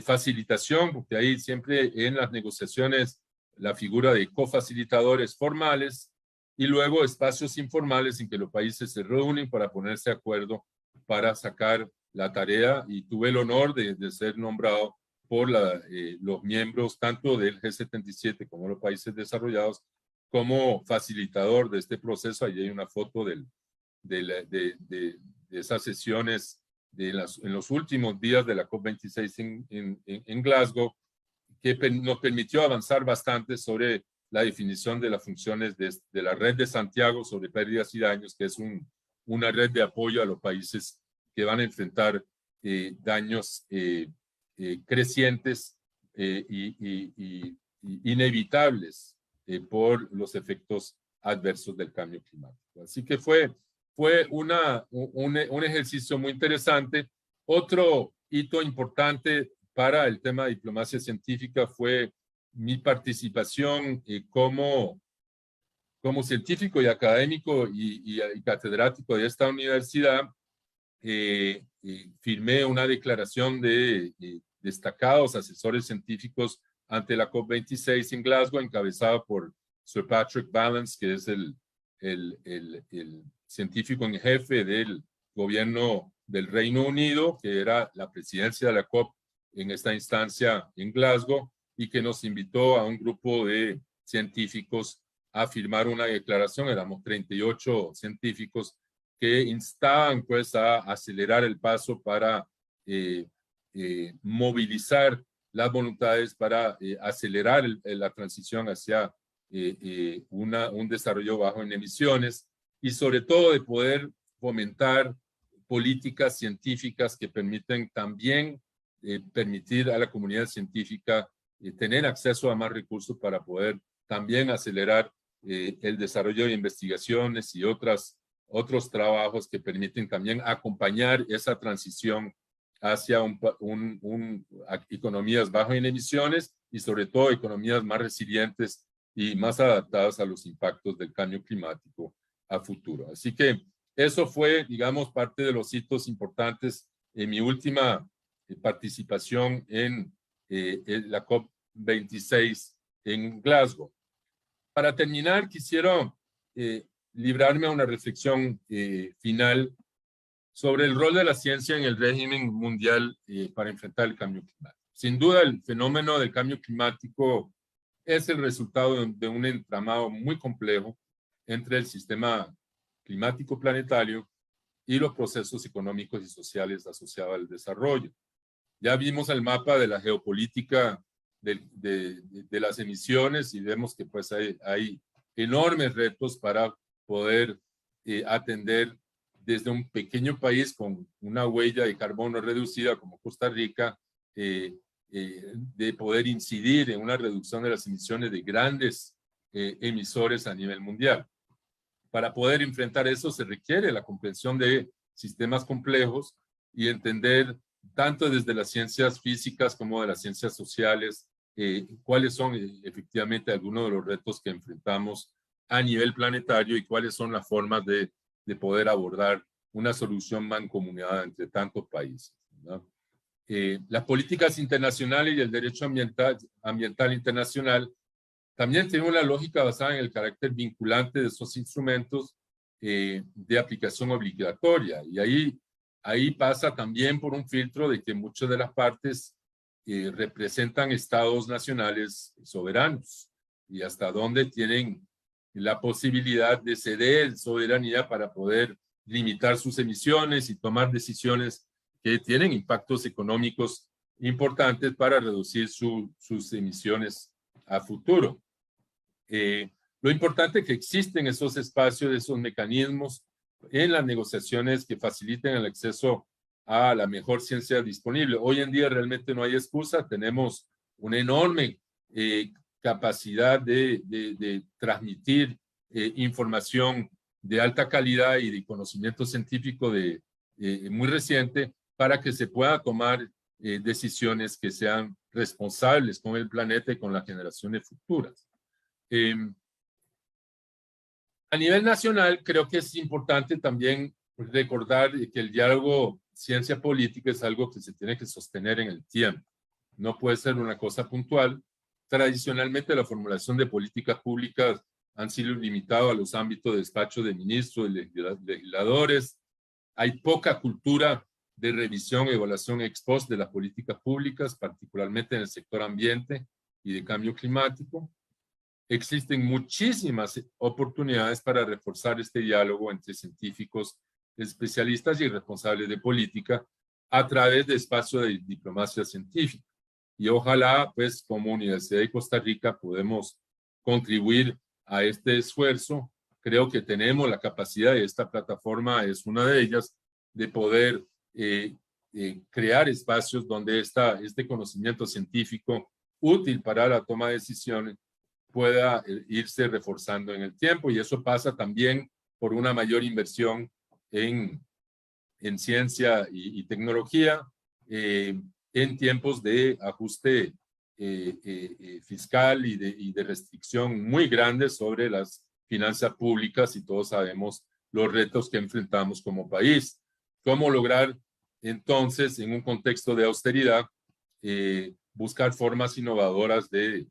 facilitación, porque ahí siempre en las negociaciones la figura de cofacilitadores formales y luego espacios informales en que los países se reúnen para ponerse de acuerdo para sacar la tarea, y tuve el honor de ser nombrado por los miembros tanto del G77 como los países desarrollados como facilitador de este proceso. Allí hay una foto de esas sesiones en los últimos días de la COP26 en Glasgow, que nos permitió avanzar bastante sobre la definición de las funciones de la Red de Santiago sobre pérdidas y daños, que es una red de apoyo a los países que van a enfrentar daños crecientes y inevitables por los efectos adversos del cambio climático. Así que fue un ejercicio muy interesante. Otro hito importante para el tema de diplomacia científica fue mi participación como científico y académico y catedrático de esta universidad. Firmé una declaración de destacados asesores científicos ante la COP26 en Glasgow, encabezada por Sir Patrick Vallance, que es el científico en jefe del gobierno del Reino Unido, que era la presidencia de la COP en esta instancia en Glasgow, y que nos invitó a un grupo de científicos a firmar una declaración. Éramos 38 científicos que instaban pues a acelerar el paso para movilizar las voluntades para acelerar la transición hacia un desarrollo bajo en emisiones, y sobre todo de poder fomentar políticas científicas que permiten también permitir a la comunidad científica tener acceso a más recursos para poder también acelerar el desarrollo de investigaciones y otros trabajos que permiten también acompañar esa transición hacia economías bajo en emisiones y sobre todo economías más resilientes y más adaptadas a los impactos del cambio climático a futuro. Así que eso fue, digamos, parte de los hitos importantes en mi última participación en la COP26 en Glasgow. Para terminar, quisiera librarme a una reflexión final sobre el rol de la ciencia en el régimen mundial para enfrentar el cambio climático. Sin duda, el fenómeno del cambio climático es el resultado de un entramado muy complejo entre el sistema climático planetario y los procesos económicos y sociales asociados al desarrollo. Ya vimos el mapa de la geopolítica de las emisiones y vemos que pues hay enormes retos para poder atender desde un pequeño país con una huella de carbono reducida como Costa Rica, de poder incidir en una reducción de las emisiones de grandes emisores a nivel mundial. para poder enfrentar eso se requiere la comprensión de sistemas complejos y entender tanto desde las ciencias físicas como de las ciencias sociales cuáles son efectivamente algunos de los retos que enfrentamos a nivel planetario y cuáles son las formas de poder abordar una solución mancomunada entre tantos países, ¿verdad? Las políticas internacionales y el derecho ambiental internacional también tienen una lógica basada en el carácter vinculante de esos instrumentos de aplicación obligatoria. Y ahí pasa también por un filtro de que muchas de las partes representan estados nacionales soberanos y hasta dónde tienen la posibilidad de ceder soberanía para poder limitar sus emisiones y tomar decisiones que tienen impactos económicos importantes para reducir sus emisiones a futuro. Lo importante es que existen esos espacios, esos mecanismos en las negociaciones que faciliten el acceso a la mejor ciencia disponible. Hoy en día realmente no hay excusa, tenemos una enorme capacidad de transmitir información de alta calidad y de conocimiento científico muy reciente para que se pueda tomar decisiones que sean responsables con el planeta y con las generaciones futuras. A nivel nacional, creo que es importante también recordar que el diálogo ciencia-política es algo que se tiene que sostener en el tiempo. No puede ser una cosa puntual. Tradicionalmente, la formulación de políticas públicas han sido limitadas a los ámbitos de despacho de ministros y legisladores. Hay poca cultura de revisión y evaluación ex post de las políticas públicas, particularmente en el sector ambiente y de cambio climático. Existen muchísimas oportunidades para reforzar este diálogo entre científicos, especialistas y responsables de política a través de espacios de diplomacia científica. Y ojalá, pues, como Universidad de Costa Rica podemos contribuir a este esfuerzo. Creo que tenemos la capacidad, y esta plataforma es una de ellas, de poder crear espacios donde este conocimiento científico útil para la toma de decisiones pueda irse reforzando en el tiempo, y eso pasa también por una mayor inversión en ciencia y tecnología en tiempos de ajuste fiscal y de restricción muy grandes sobre las finanzas públicas, y todos sabemos los retos que enfrentamos como país. ¿Cómo lograr entonces, en un contexto de austeridad, buscar formas innovadoras de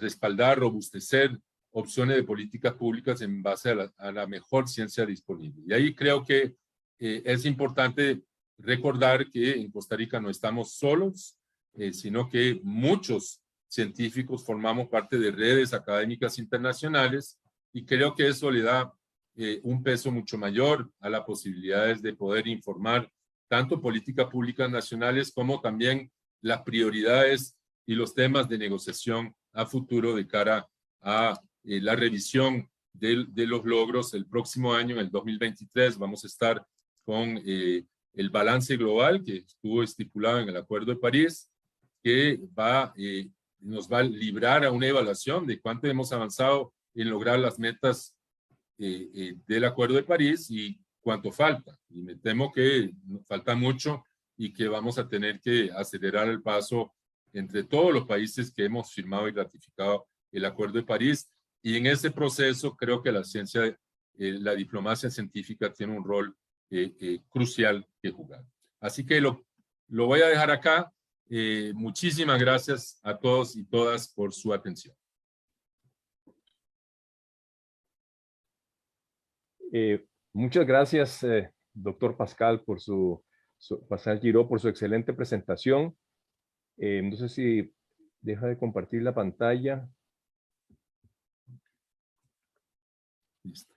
respaldar, robustecer opciones de políticas públicas en base a la mejor ciencia disponible? Y ahí creo que es importante recordar que en Costa Rica no estamos solos, sino que muchos científicos formamos parte de redes académicas internacionales, y creo que eso le da un peso mucho mayor a las posibilidades de poder informar tanto políticas públicas nacionales como también las prioridades y los temas de negociación a futuro de cara a la revisión de los logros. El próximo año, en el 2023, vamos a estar con el balance global que estuvo estipulado en el Acuerdo de París, que nos va a librar a una evaluación de cuánto hemos avanzado en lograr las metas del Acuerdo de París y cuánto falta. Y me temo que falta mucho y que vamos a tener que acelerar el paso entre todos los países que hemos firmado y ratificado el Acuerdo de París. Y en ese proceso creo que la ciencia, la diplomacia científica tiene un rol crucial que jugar. Así que lo voy a dejar acá. Muchísimas gracias a todos y todas por su atención. Muchas gracias, doctor Pascal, Pascal Giró, por su excelente presentación. No sé si deja de compartir la pantalla. Listo.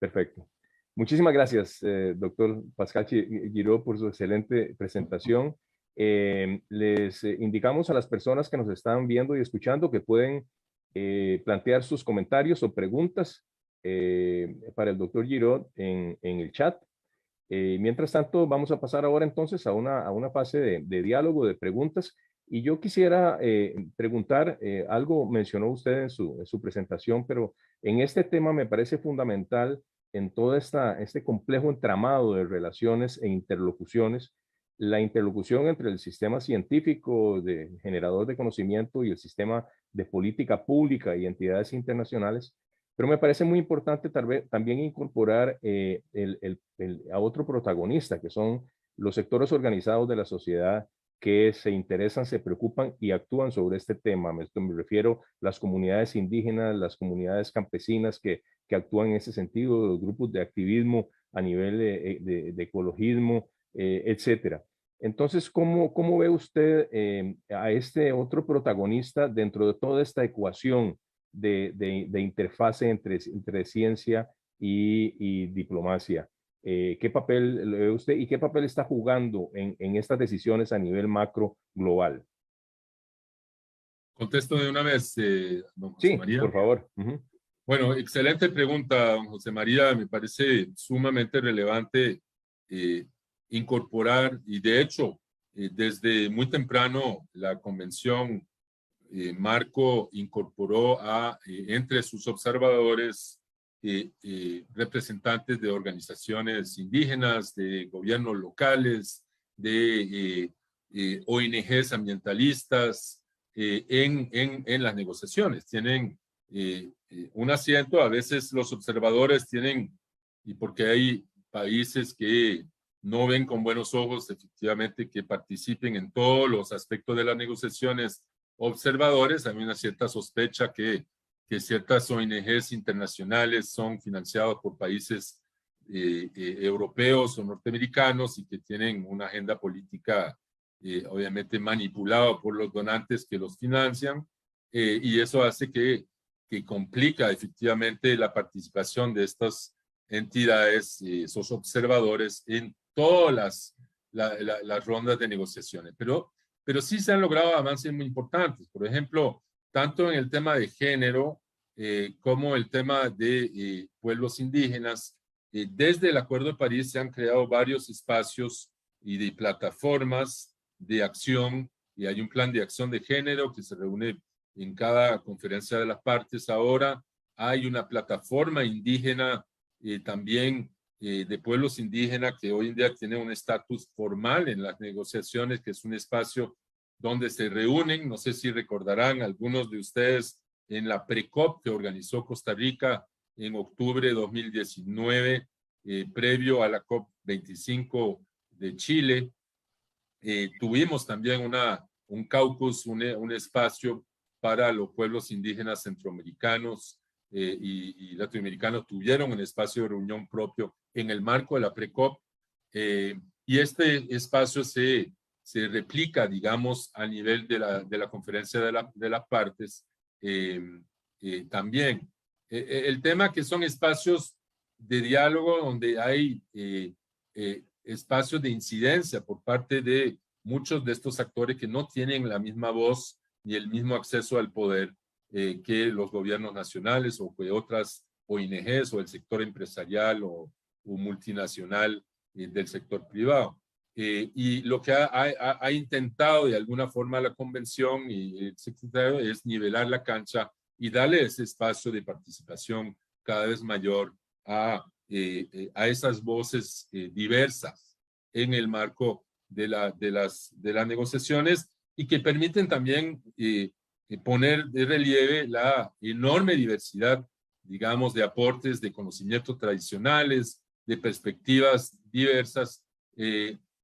Perfecto. Muchísimas gracias, doctor Pascal Giró, por su excelente presentación. Les indicamos a las personas que nos están viendo y escuchando que pueden plantear sus comentarios o preguntas para el doctor Giró en el chat. Mientras tanto, vamos a pasar ahora entonces a una fase de diálogo, de preguntas, Y yo quisiera preguntar, algo mencionó usted en su presentación, pero en este tema me parece fundamental en todo este complejo entramado de relaciones e interlocuciones, la interlocución entre el sistema científico de generador de conocimiento y el sistema de política pública y entidades internacionales. Pero me parece muy importante también incorporar a otro protagonista, que son los sectores organizados de la sociedad que se interesan, se preocupan y actúan sobre este tema. Me refiero a las comunidades indígenas, las comunidades campesinas que actúan en ese sentido, los grupos de activismo a nivel de ecologismo, etcétera. Entonces, ¿cómo ve usted a este otro protagonista dentro de toda esta ecuación de interfase entre ciencia y diplomacia? ¿Qué papel le ve usted y qué papel está jugando en estas decisiones a nivel macro global? Contesto de una vez, don José Sí, María. por favor. Bueno, excelente pregunta, don José María. Me parece sumamente relevante incorporar, y de hecho, desde muy temprano, la Convención Marco incorporó entre sus observadores representantes de organizaciones indígenas, de gobiernos locales, de ONGs ambientalistas en las negociaciones. Tienen un asiento, a veces los observadores tienen, y porque hay países que no ven con buenos ojos efectivamente que participen en todos los aspectos de las negociaciones observadores, hay una cierta sospecha que ciertas ONGs internacionales son financiadas por países europeos o norteamericanos y que tienen una agenda política obviamente manipulada por los donantes que los financian, y eso hace que complica efectivamente la participación de estas entidades, esos observadores en todas las rondas de negociaciones. Pero sí se han logrado avances muy importantes. Por ejemplo, tanto en el tema de género como el tema de pueblos indígenas, desde el Acuerdo de París se han creado varios espacios y de plataformas de acción, y hay un plan de acción de género que se reúne en cada conferencia de las partes. Ahora hay una plataforma indígena también de pueblos indígenas que hoy en día tiene un estatus formal en las negociaciones, que es un espacio donde se reúnen, no sé si recordarán algunos de ustedes, en la PRECOP que organizó Costa Rica en octubre de 2019, previo a la COP25 de Chile. Tuvimos también un caucus, un espacio para los pueblos indígenas centroamericanos y latinoamericanos, tuvieron un espacio de reunión propio en el marco de la PRECOP, y este espacio se replica, digamos, a nivel de la conferencia de las partes también. El tema que son espacios de diálogo donde hay espacios de incidencia por parte de muchos de estos actores que no tienen la misma voz ni el mismo acceso al poder que los gobiernos nacionales o que otras ONGs o el sector empresarial o multinacional del sector privado. Y lo que ha intentado de alguna forma la convención y el secretario es nivelar la cancha y darle ese espacio de participación cada vez mayor a esas voces diversas en el marco de las negociaciones, y que permiten también poner de relieve la enorme diversidad, digamos, de aportes de conocimientos tradicionales, de perspectivas diversas,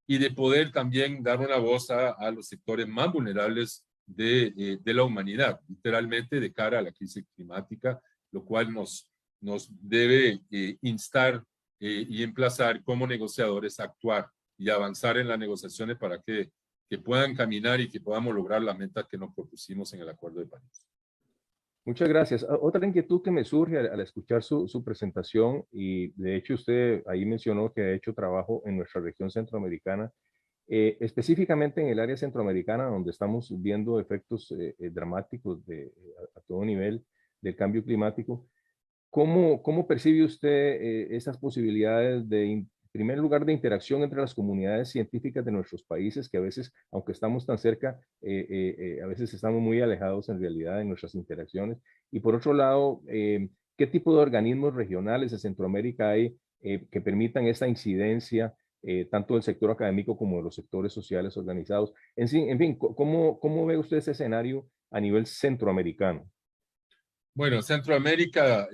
y de poder también dar una voz a los sectores más vulnerables de la humanidad, literalmente de cara a la crisis climática, lo cual nos debe instar y emplazar como negociadores a actuar y avanzar en las negociaciones para que puedan caminar y que podamos lograr las metas que nos propusimos en el Acuerdo de París. Muchas gracias. Otra inquietud que me surge al escuchar su presentación, y de hecho usted ahí mencionó que ha hecho trabajo en nuestra región centroamericana, específicamente en el área centroamericana, donde estamos viendo efectos dramáticos a todo nivel del cambio climático. ¿Cómo percibe usted esas posibilidades primer lugar de interacción entre las comunidades científicas de nuestros países, que a veces, aunque estamos tan cerca, a veces estamos muy alejados en realidad en nuestras interacciones. Y por otro lado, ¿qué tipo de organismos regionales de Centroamérica hay que permitan esta incidencia, tanto del sector académico como de los sectores sociales organizados? En fin, ¿cómo ve usted ese escenario a nivel centroamericano? Bueno, Centroamérica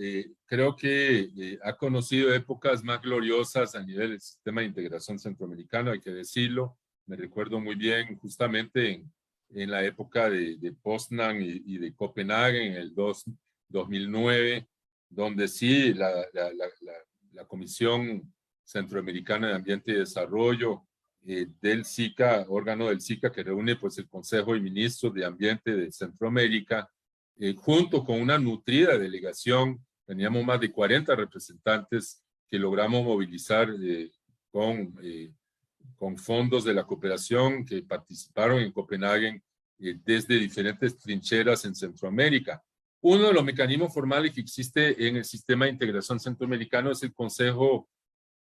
creo que ha conocido épocas más gloriosas a nivel del sistema de integración centroamericano, hay que decirlo. Me recuerdo muy bien justamente en la época de Poznan y de Copenhague en el 2009, donde sí la Comisión Centroamericana de Ambiente y Desarrollo del SICA, órgano del SICA que reúne pues el Consejo de Ministros de Ambiente de Centroamérica, junto con una nutrida delegación, teníamos más de 40 representantes que logramos movilizar con fondos de la cooperación que participaron en Copenhague desde diferentes trincheras en Centroamérica. Uno de los mecanismos formales que existe en el sistema de integración centroamericano es el Consejo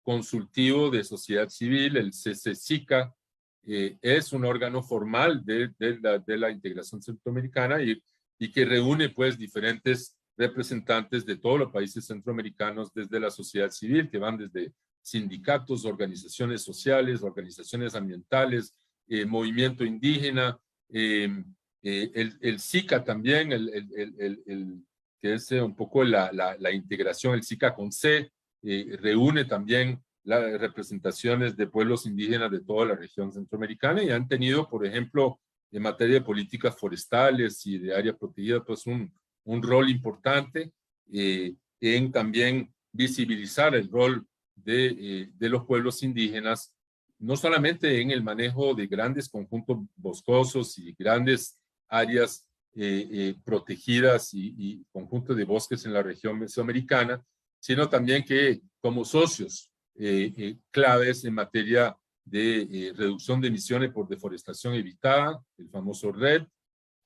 Consultivo de Sociedad Civil, el CCCICA. Es un órgano formal de la integración centroamericana y que reúne pues diferentes representantes de todos los países centroamericanos desde la sociedad civil, que van desde sindicatos, organizaciones sociales, organizaciones ambientales, movimiento indígena, el SICA también, que es un poco la integración, el SICA con C, reúne también las representaciones de pueblos indígenas de toda la región centroamericana y han tenido, por ejemplo, en materia de políticas forestales y de áreas protegidas, pues un rol importante en también visibilizar el rol de los pueblos indígenas, no solamente en el manejo de grandes conjuntos boscosos y grandes áreas protegidas y conjuntos de bosques en la región mesoamericana, sino también que como socios claves en materia de reducción de emisiones por deforestación evitada, el famoso REDD,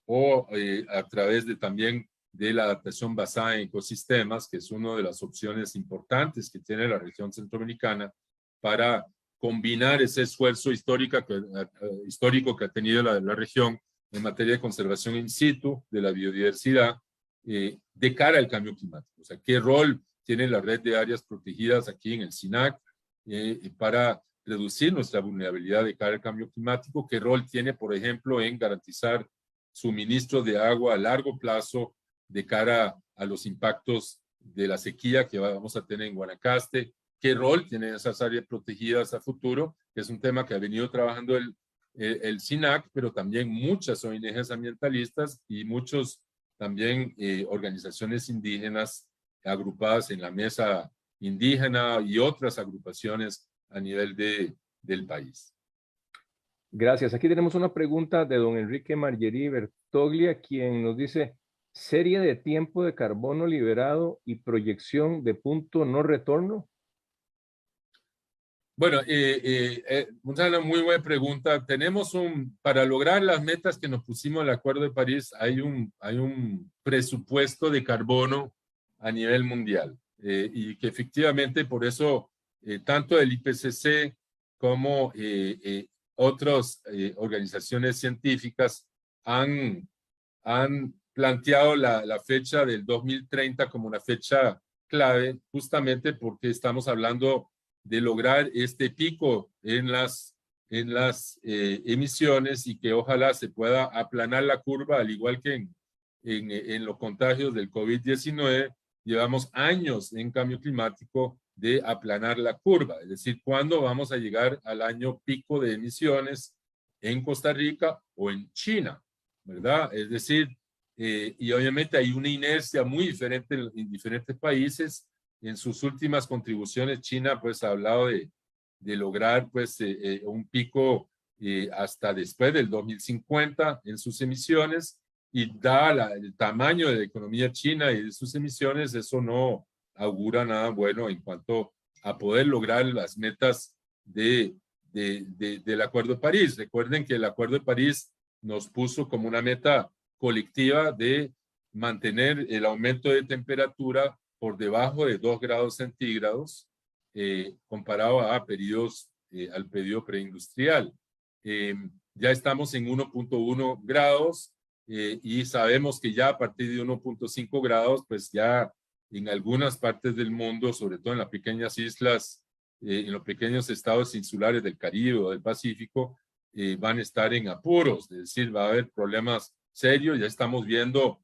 o a través también de la adaptación basada en ecosistemas, que es una de las opciones importantes que tiene la región centroamericana para combinar ese esfuerzo histórico que ha tenido la región en materia de conservación in situ de la biodiversidad de cara al cambio climático. O sea, ¿qué rol tiene la red de áreas protegidas aquí en el SINAC para reducir nuestra vulnerabilidad de cara al cambio climático? ¿Qué rol tiene, por ejemplo, en garantizar suministro de agua a largo plazo de cara a los impactos de la sequía que vamos a tener en Guanacaste? ¿Qué rol tienen esas áreas protegidas a futuro? Que es un tema que ha venido trabajando el SINAC, pero también muchas ONGs ambientalistas y muchos también organizaciones indígenas agrupadas en la mesa indígena y otras agrupaciones a nivel del país. Gracias. Aquí tenemos una pregunta de don Enrique Margerí Bertoglia, quien nos dice: ¿serie de tiempo de carbono liberado y proyección de punto no retorno? Bueno, una muy buena pregunta. Tenemos para lograr las metas que nos pusimos en el Acuerdo de París, hay un presupuesto de carbono a nivel mundial y que efectivamente por eso tanto el IPCC como otras organizaciones científicas han planteado la fecha del 2030 como una fecha clave, justamente porque estamos hablando de lograr este pico en las emisiones y que ojalá se pueda aplanar la curva, al igual que en los contagios del COVID-19. Llevamos años en cambio climático de aplanar la curva, es decir, ¿cuándo vamos a llegar al año pico de emisiones en Costa Rica o en China? ¿Verdad? Es decir, y obviamente hay una inercia muy diferente en diferentes países. En sus últimas contribuciones, China pues ha hablado de lograr pues un pico hasta después del 2050 en sus emisiones, y dada el tamaño de la economía china y de sus emisiones, eso no augura nada bueno en cuanto a poder lograr las metas del Acuerdo de París. Recuerden que el Acuerdo de París nos puso como una meta colectiva de mantener el aumento de temperatura por debajo de 2 grados centígrados comparado a periodos, al periodo preindustrial. Ya estamos en 1.1 grados y sabemos que ya a partir de 1.5 grados, pues ya en algunas partes del mundo, sobre todo en las pequeñas islas, en los pequeños estados insulares del Caribe o del Pacífico, van a estar en apuros, es decir, va a haber problemas serios. Ya estamos viendo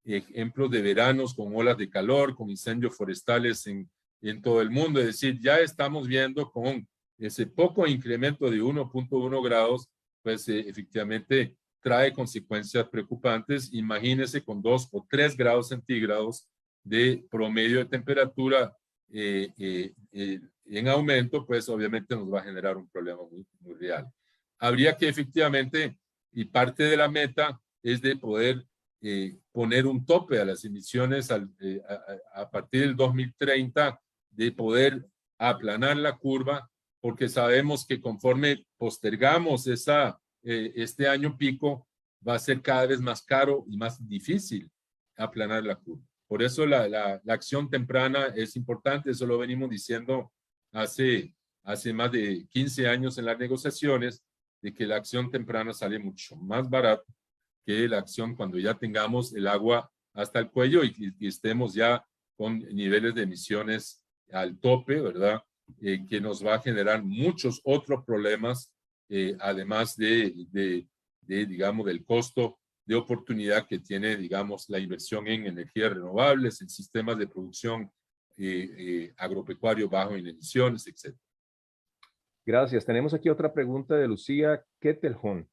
ejemplos de veranos con olas de calor, con incendios forestales en todo el mundo. Es decir, ya estamos viendo con ese poco incremento de 1.1 grados, pues efectivamente trae consecuencias preocupantes. Imagínense con 2 o 3 grados centígrados de promedio de temperatura en aumento, pues obviamente nos va a generar un problema muy, muy real. Habría que efectivamente, y parte de la meta es de poder poner un tope a las emisiones a partir del 2030, de poder aplanar la curva, porque sabemos que conforme postergamos este año pico, va a ser cada vez más caro y más difícil aplanar la curva. Por eso la acción temprana es importante. Eso lo venimos diciendo hace más de 15 años en las negociaciones, de que la acción temprana sale mucho más barata que la acción cuando ya tengamos el agua hasta el cuello y estemos ya con niveles de emisiones al tope, ¿verdad? Que nos va a generar muchos otros problemas, además digamos, del costo de oportunidad que tiene, digamos, la inversión en energías renovables, en sistemas de producción agropecuario bajo en emisiones, etc. Gracias. Tenemos aquí otra pregunta de Lucía Ketelhon,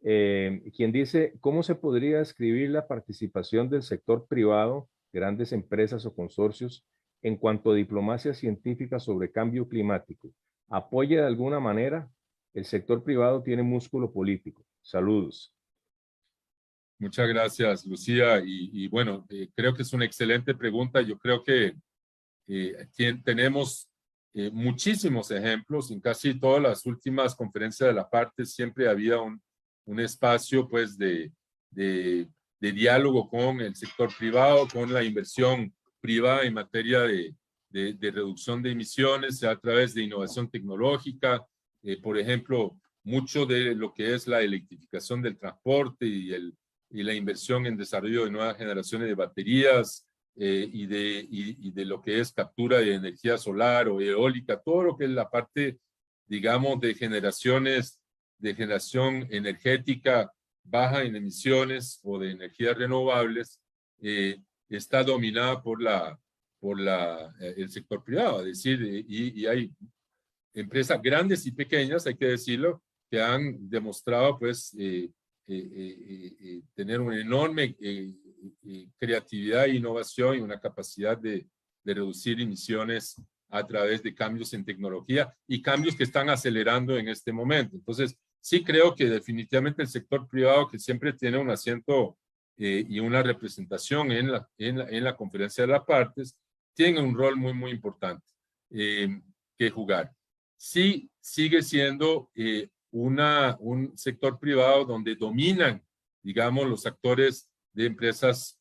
quien dice, ¿cómo se podría describir la participación del sector privado, grandes empresas o consorcios, en cuanto a diplomacia científica sobre cambio climático? ¿Apoya de alguna manera? El sector privado tiene músculo político. Saludos. Muchas gracias, Lucía. Y bueno, creo que es una excelente pregunta. Yo creo que tenemos muchísimos ejemplos. En casi todas las últimas conferencias de la parte siempre había un espacio pues de diálogo con el sector privado, con la inversión privada en materia de reducción de emisiones a través de innovación tecnológica. Por ejemplo, mucho de lo que es la electrificación del transporte y la inversión en desarrollo de nuevas generaciones de baterías y de lo que es captura de energía solar o eólica, todo lo que es la parte, digamos, de generación energética baja en emisiones o de energías renovables, está dominada por el sector privado. Es decir, y hay empresas grandes y pequeñas, hay que decirlo, que han demostrado pues tener una enorme creatividad e innovación y una capacidad de reducir emisiones a través de cambios en tecnología y cambios que están acelerando en este momento. Entonces, sí creo que definitivamente el sector privado, que siempre tiene un asiento y una representación en la conferencia de las partes, tiene un rol muy, muy importante que jugar. Sí sigue siendo un sector privado donde dominan, digamos, los actores de empresas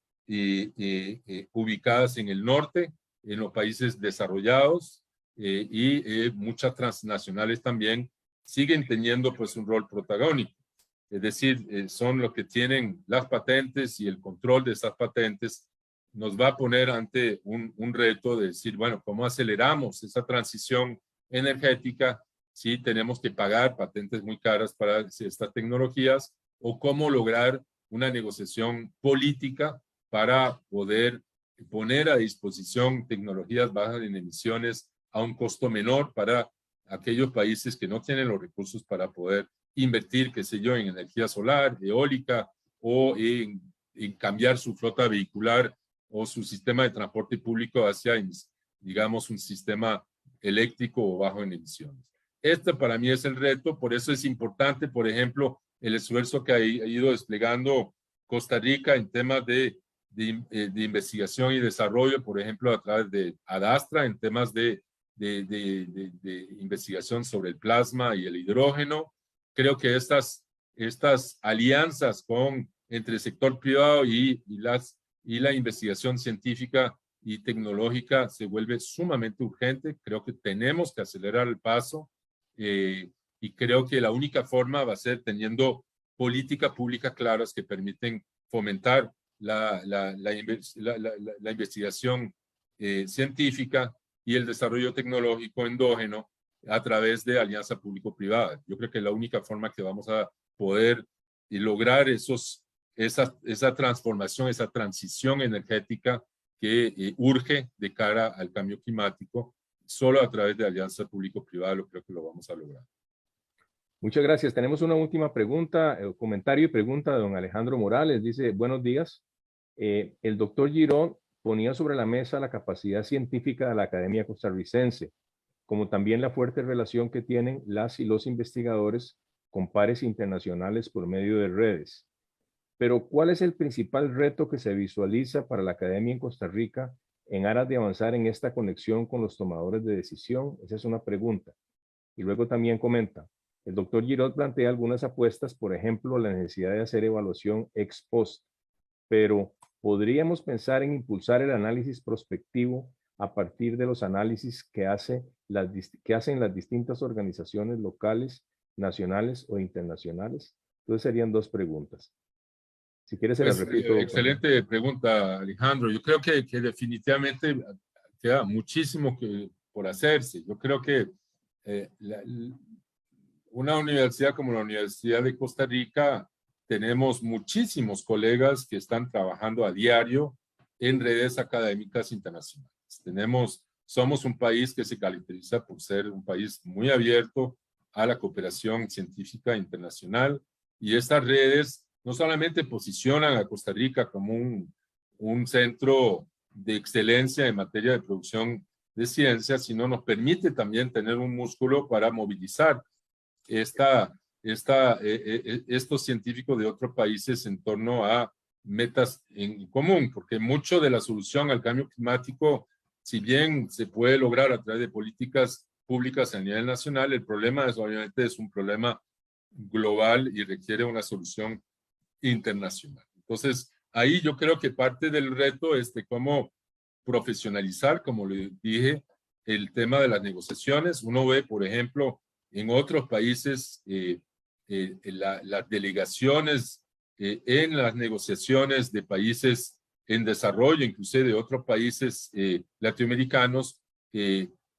ubicadas en el norte, en los países desarrollados, y muchas transnacionales también siguen teniendo pues un rol protagónico. Es decir, son los que tienen las patentes, y el control de esas patentes nos va a poner ante un reto de decir, bueno, ¿cómo aceleramos esa transición energética si tenemos que pagar patentes muy caras para estas tecnologías? ¿O cómo lograr una negociación política para poder poner a disposición tecnologías bajas en emisiones a un costo menor para aquellos países que no tienen los recursos para poder invertir, qué sé yo, en energía solar, eólica, o en cambiar su flota vehicular o su sistema de transporte público hacia, digamos, un sistema eléctrico o bajo en emisiones? Este para mí es el reto. Por eso es importante, por ejemplo, el esfuerzo que ha ido desplegando Costa Rica en temas de investigación y desarrollo, por ejemplo, a través de ADASTRA, en temas de investigación sobre el plasma y el hidrógeno. Creo que estas alianzas entre el sector privado y la investigación científica y tecnológica se vuelve sumamente urgente. Creo que tenemos que acelerar el paso y creo que la única forma va a ser teniendo políticas públicas claras que permiten fomentar la investigación científica y el desarrollo tecnológico endógeno a través de alianza público-privada. Yo creo que la única forma que vamos a poder lograr esa transformación, esa transición energética que urge de cara al cambio climático, solo a través de alianza público-privada creo que lo vamos a lograr. Muchas gracias. Tenemos una última pregunta, comentario y pregunta de don Alejandro Morales. Dice, buenos días. El doctor Girón ponía sobre la mesa la capacidad científica de la Academia Costarricense, como también la fuerte relación que tienen las y los investigadores con pares internacionales por medio de redes. Pero, ¿cuál es el principal reto que se visualiza para la Academia en Costa Rica en aras de avanzar en esta conexión con los tomadores de decisión? Esa es una pregunta. Y luego también comenta, el doctor Girón plantea algunas apuestas, por ejemplo, la necesidad de hacer evaluación ex post, pero ¿podríamos pensar en impulsar el análisis prospectivo a partir de los análisis que hacen las distintas organizaciones locales, nacionales o internacionales? Entonces serían dos preguntas. Si quieres se las repito. Excelente pregunta, Alejandro. Yo creo que definitivamente queda muchísimo por hacerse. Yo creo que una universidad como la Universidad de Costa Rica, tenemos muchísimos colegas que están trabajando a diario en redes académicas internacionales. Somos un país que se caracteriza por ser un país muy abierto a la cooperación científica internacional, y estas redes no solamente posicionan a Costa Rica como un centro de excelencia en materia de producción de ciencia, sino nos permite también tener un músculo para movilizar estos científicos de otros países en torno a metas en común, porque mucho de la solución al cambio climático, si bien se puede lograr a través de políticas públicas a nivel nacional, el problema obviamente es un problema global y requiere una solución internacional. Entonces, ahí yo creo que parte del reto es de cómo profesionalizar, como le dije, el tema de las negociaciones. Uno ve, por ejemplo, en otros países, las delegaciones en las negociaciones de países en desarrollo, inclusive de otros países latinoamericanos,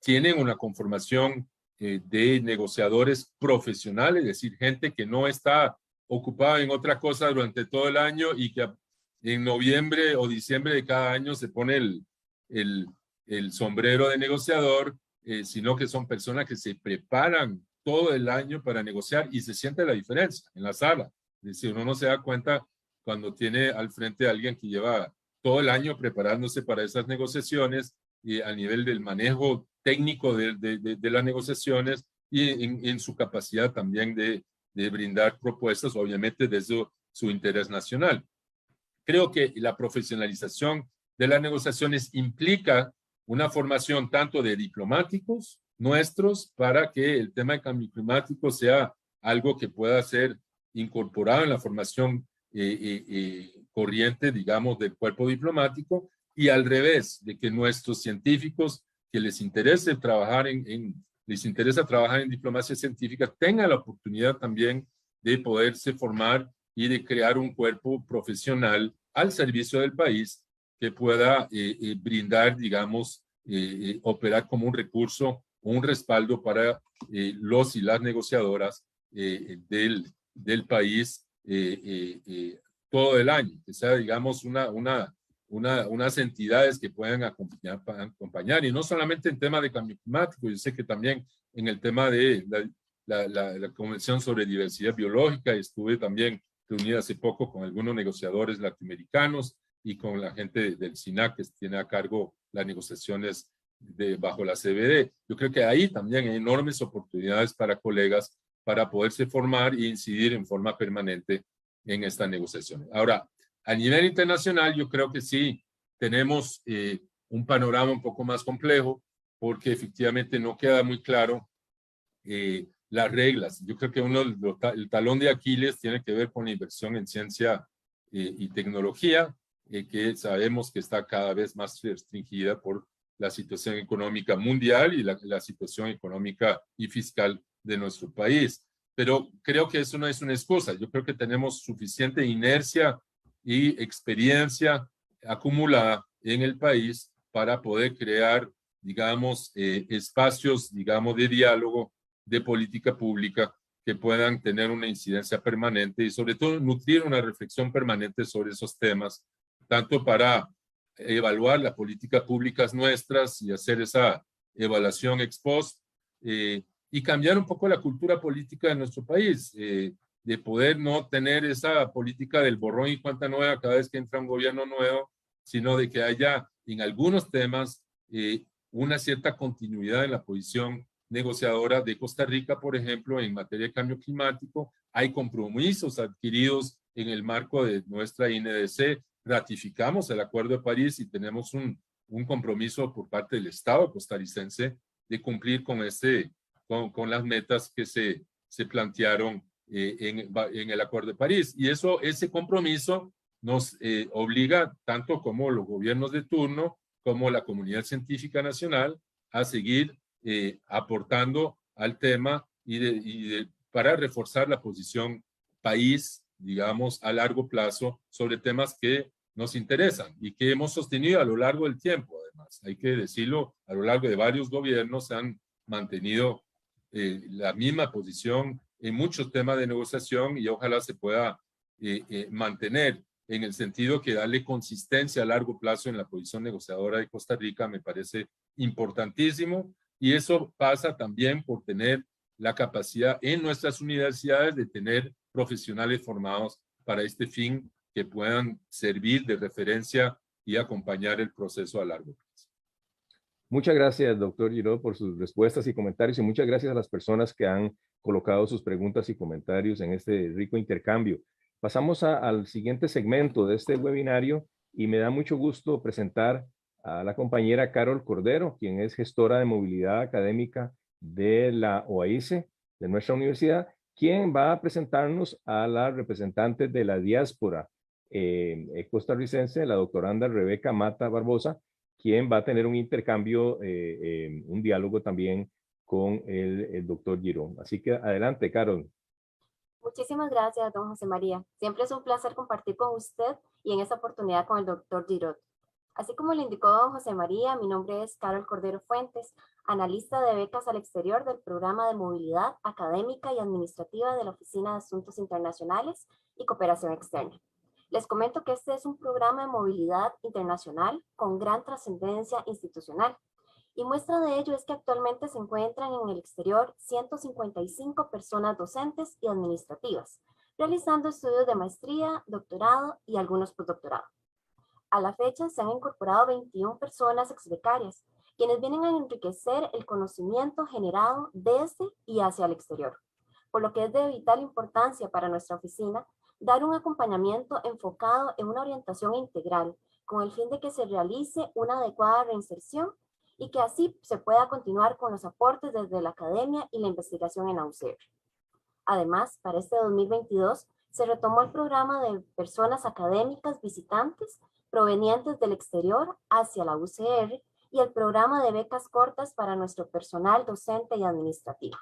tienen una conformación de negociadores profesionales, es decir, gente que no está ocupada en otra cosa durante todo el año y que en noviembre o diciembre de cada año se pone el sombrero de negociador, sino que son personas que se preparan todo el año para negociar y se siente la diferencia en la sala. Es decir, uno no se da cuenta cuando tiene al frente a alguien que lleva todo el año preparándose para esas negociaciones y a nivel del manejo técnico de las negociaciones y en su capacidad también de brindar propuestas, obviamente desde su interés nacional. Creo que la profesionalización de las negociaciones implica una formación tanto de diplomáticos nuestros para que el tema de cambio climático sea algo que pueda ser incorporado en la formación corriente, digamos, del cuerpo diplomático, y al revés, de que nuestros científicos que les interesa trabajar en diplomacia científica tengan la oportunidad también de poderse formar y de crear un cuerpo profesional al servicio del país que pueda brindar, digamos, operar como un recurso o un respaldo para los y las negociadoras del país todo el año, que sea, digamos, unas entidades que puedan acompañar, y no solamente en tema de cambio climático. Yo sé que también en el tema de la Convención sobre Diversidad Biológica, estuve también reunida hace poco con algunos negociadores latinoamericanos y con la gente del SINAC, que tiene a cargo las negociaciones bajo la CBD. Yo creo que ahí también hay enormes oportunidades para colegas para poderse formar e incidir en forma permanente en estas negociaciones. Ahora, a nivel internacional, yo creo que sí tenemos un panorama un poco más complejo, porque efectivamente no queda muy claro las reglas. Yo creo que el talón de Aquiles tiene que ver con la inversión en ciencia y tecnología. que sabemos que está cada vez más restringida por la situación económica mundial y la situación económica y fiscal de nuestro país. Pero creo que eso no es una excusa. Yo creo que tenemos suficiente inercia y experiencia acumulada en el país para poder crear, digamos, espacios, digamos, de diálogo, de política pública que puedan tener una incidencia permanente y sobre todo nutrir una reflexión permanente sobre esos temas, tanto para evaluar las políticas públicas nuestras y hacer esa evaluación ex post, y cambiar un poco la cultura política de nuestro país, de poder no tener esa política del borrón y cuenta nueva cada vez que entra un gobierno nuevo, sino de que haya en algunos temas una cierta continuidad en la posición negociadora de Costa Rica, por ejemplo, en materia de cambio climático. Hay compromisos adquiridos en el marco de nuestra INDC, ratificamos el Acuerdo de París y tenemos un compromiso por parte del Estado costarricense de cumplir con las metas que se plantearon en el Acuerdo de París. Y ese compromiso nos obliga, tanto como los gobiernos de turno, como la comunidad científica nacional, a seguir aportando al tema para reforzar la posición país, digamos, a largo plazo sobre temas que nos interesan y que hemos sostenido a lo largo del tiempo. Además, hay que decirlo, a lo largo de varios gobiernos se han mantenido la misma posición en muchos temas de negociación y ojalá se pueda mantener en el sentido que darle consistencia a largo plazo en la posición negociadora de Costa Rica me parece importantísimo, y eso pasa también por tener la capacidad en nuestras universidades de tener profesionales formados para este fin que puedan servir de referencia y acompañar el proceso a largo plazo. Muchas gracias, doctor Giró, por sus respuestas y comentarios, y muchas gracias a las personas que han colocado sus preguntas y comentarios en este rico intercambio. Pasamos al siguiente segmento de este webinario y me da mucho gusto presentar a la compañera Carol Cordero, quien es gestora de movilidad académica de la OAICE, de nuestra universidad, quien va a presentarnos a la representante de la diáspora costarricense, la doctoranda Rebeca Mata Barbosa, quien va a tener un intercambio, un diálogo también con el doctor Girón. Así que adelante, Carol. Muchísimas gracias, don José María. Siempre es un placer compartir con usted y en esta oportunidad con el doctor Girón. Así como le indicó don José María, mi nombre es Carol Cordero Fuentes, analista de becas al exterior del Programa de Movilidad Académica y Administrativa de la Oficina de Asuntos Internacionales y Cooperación Externa. Les comento que este es un programa de movilidad internacional con gran trascendencia institucional, y muestra de ello es que actualmente se encuentran en el exterior 155 personas docentes y administrativas, realizando estudios de maestría, doctorado y algunos postdoctorado. A la fecha se han incorporado 21 personas exbecarias, quienes vienen a enriquecer el conocimiento generado desde y hacia el exterior, por lo que es de vital importancia para nuestra oficina dar un acompañamiento enfocado en una orientación integral, con el fin de que se realice una adecuada reinserción y que así se pueda continuar con los aportes desde la academia y la investigación en la UCR. Además, para este 2022 se retomó el programa de personas académicas visitantes provenientes del exterior hacia la UCR y el programa de becas cortas para nuestro personal docente y administrativo.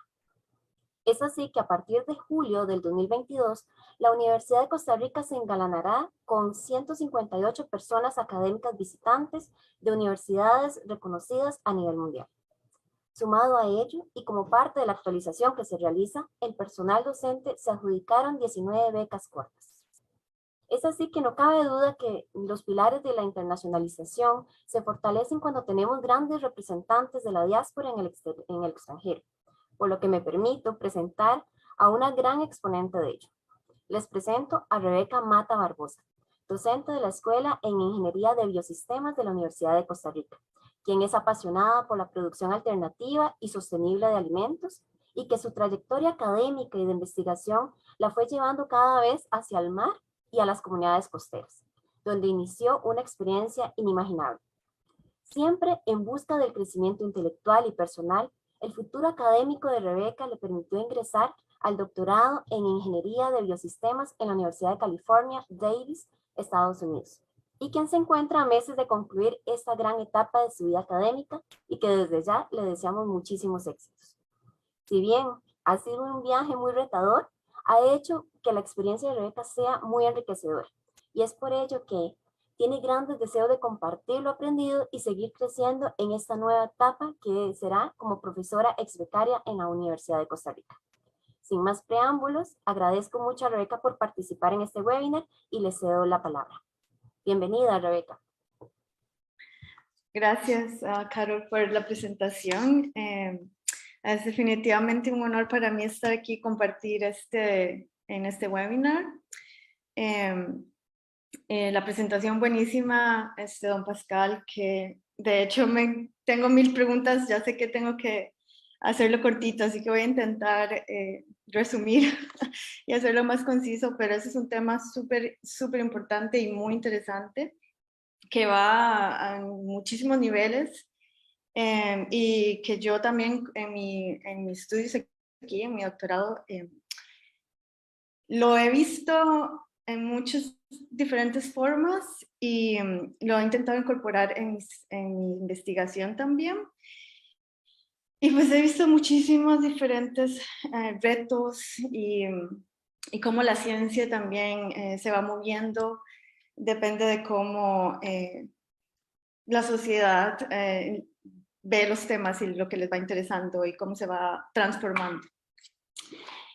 Es así que a partir de julio del 2022, la Universidad de Costa Rica se engalanará con 158 personas académicas visitantes de universidades reconocidas a nivel mundial. Sumado a ello, y como parte de la actualización que se realiza, el personal docente se adjudicaron 19 becas cortas. Es así que no cabe duda que los pilares de la internacionalización se fortalecen cuando tenemos grandes representantes de la diáspora en el extranjero, por lo que me permito presentar a una gran exponente de ello. Les presento a Rebeca Mata Barbosa, docente de la Escuela en Ingeniería de Biosistemas de la Universidad de Costa Rica, quien es apasionada por la producción alternativa y sostenible de alimentos y que su trayectoria académica y de investigación la fue llevando cada vez hacia el mar y a las comunidades costeras, donde inició una experiencia inimaginable. Siempre en busca del crecimiento intelectual y personal, el futuro académico de Rebeca le permitió ingresar al doctorado en Ingeniería de Biosistemas en la Universidad de California, Davis, Estados Unidos, y quien se encuentra a meses de concluir esta gran etapa de su vida académica y que desde ya le deseamos muchísimos éxitos. Si bien ha sido un viaje muy retador, ha hecho que la experiencia de Rebeca sea muy enriquecedora y es por ello que tiene grandes deseos de compartir lo aprendido y seguir creciendo en esta nueva etapa que será como profesora ex becaria en la Universidad de Costa Rica. Sin más preámbulos, agradezco mucho a Rebeca por participar en este webinar y le cedo la palabra. Bienvenida, Rebeca. Gracias, Carol, por la presentación. Es definitivamente un honor para mí estar aquí y compartir en este webinar. La presentación buenísima, don Pascal, que de hecho tengo 1000 preguntas, ya sé que tengo que hacerlo cortito, así que voy a intentar resumir y hacerlo más conciso, pero ese es un tema súper importante y muy interesante que va a muchísimos niveles y que yo también en mis estudios aquí, en mi doctorado, lo he visto en muchas diferentes formas y lo he intentado incorporar en mi investigación también. Y pues he visto muchísimos diferentes retos y cómo la ciencia también se va moviendo. Depende de cómo la sociedad ve los temas y lo que les va interesando y cómo se va transformando.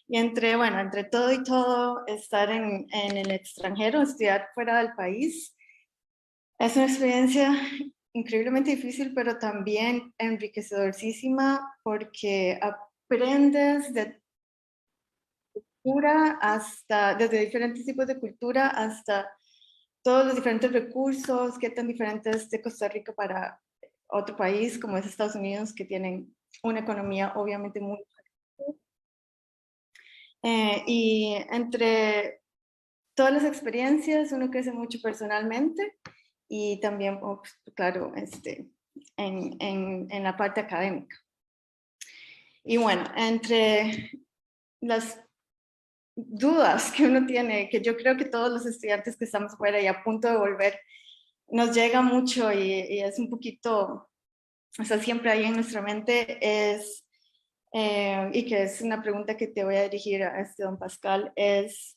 Y entre todo y todo, estar en el extranjero, estudiar fuera del país, es una experiencia increíblemente difícil, pero también enriquecedorísima porque aprendes de cultura desde diferentes tipos de cultura hasta todos los diferentes recursos, qué tan diferentes de Costa Rica para otro país como es Estados Unidos, que tienen una economía obviamente muy y entre todas las experiencias uno crece mucho personalmente y también, claro, en la parte académica. Y bueno, entre las dudas que uno tiene, que yo creo que todos los estudiantes que estamos fuera y a punto de volver, nos llega mucho y es un poquito, o sea, siempre ahí en nuestra mente es, y que es una pregunta que te voy a dirigir a don Pascal, es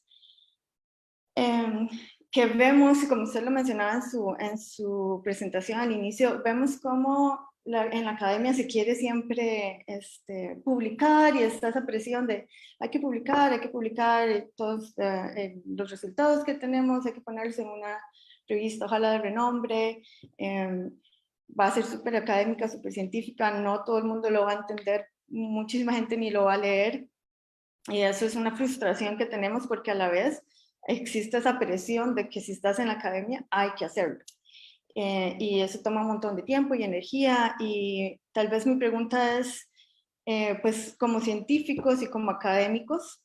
que vemos, como usted lo mencionaba en su presentación al inicio, vemos cómo en la academia se quiere siempre publicar y está esa presión de hay que publicar todos los resultados que tenemos, hay que ponerlos en una revista, ojalá de renombre, va a ser súper académica, súper científica, no todo el mundo lo va a entender, muchísima gente ni lo va a leer, y eso es una frustración que tenemos porque a la vez existe esa presión de que si estás en la academia hay que hacerlo. Y eso toma un montón de tiempo y energía y tal vez mi pregunta es, pues como científicos y como académicos,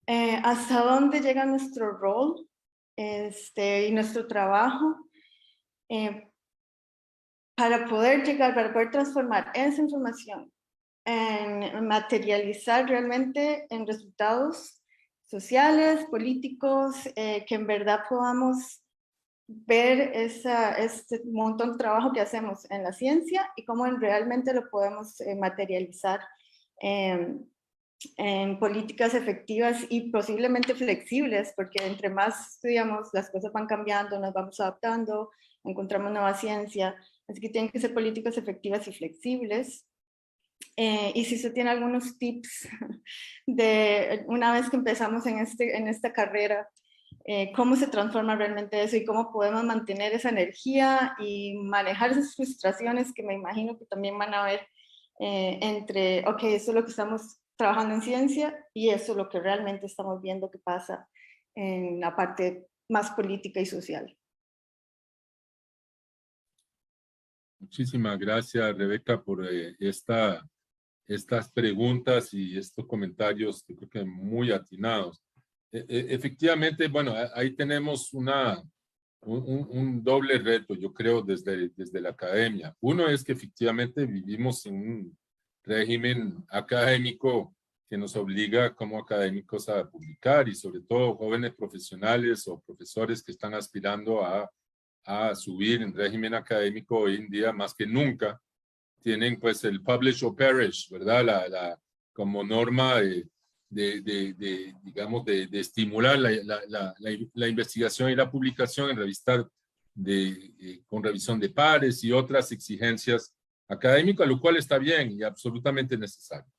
¿hasta dónde llega nuestro rol y nuestro trabajo para poder transformar esa información en materializar realmente en resultados sociales, políticos, que en verdad podamos ver este montón de trabajo que hacemos en la ciencia y cómo realmente lo podemos materializar en políticas efectivas y posiblemente flexibles, porque entre más estudiamos, las cosas van cambiando, nos vamos adaptando, encontramos nueva ciencia, así que tienen que ser políticas efectivas y flexibles. Y si usted tiene algunos tips de una vez que empezamos en esta carrera, cómo se transforma realmente eso y cómo podemos mantener esa energía y manejar esas frustraciones que me imagino que también van a haber entre, ok, eso es lo que estamos trabajando en ciencia y eso es lo que realmente estamos viendo que pasa en la parte más política y social. Muchísimas gracias, Rebeca, por estas preguntas y estos comentarios, yo creo que muy atinados. Efectivamente, bueno, ahí tenemos un doble reto, yo creo, desde la academia. Uno es que efectivamente vivimos en un régimen académico que nos obliga como académicos a publicar, y sobre todo jóvenes profesionales o profesores que están aspirando a subir en régimen académico hoy en día más que nunca, tienen pues el publish or perish, ¿verdad? Como norma digamos, de estimular la investigación y la publicación en revistas con revisión de pares y otras exigencias académicas, lo cual está bien y absolutamente necesario.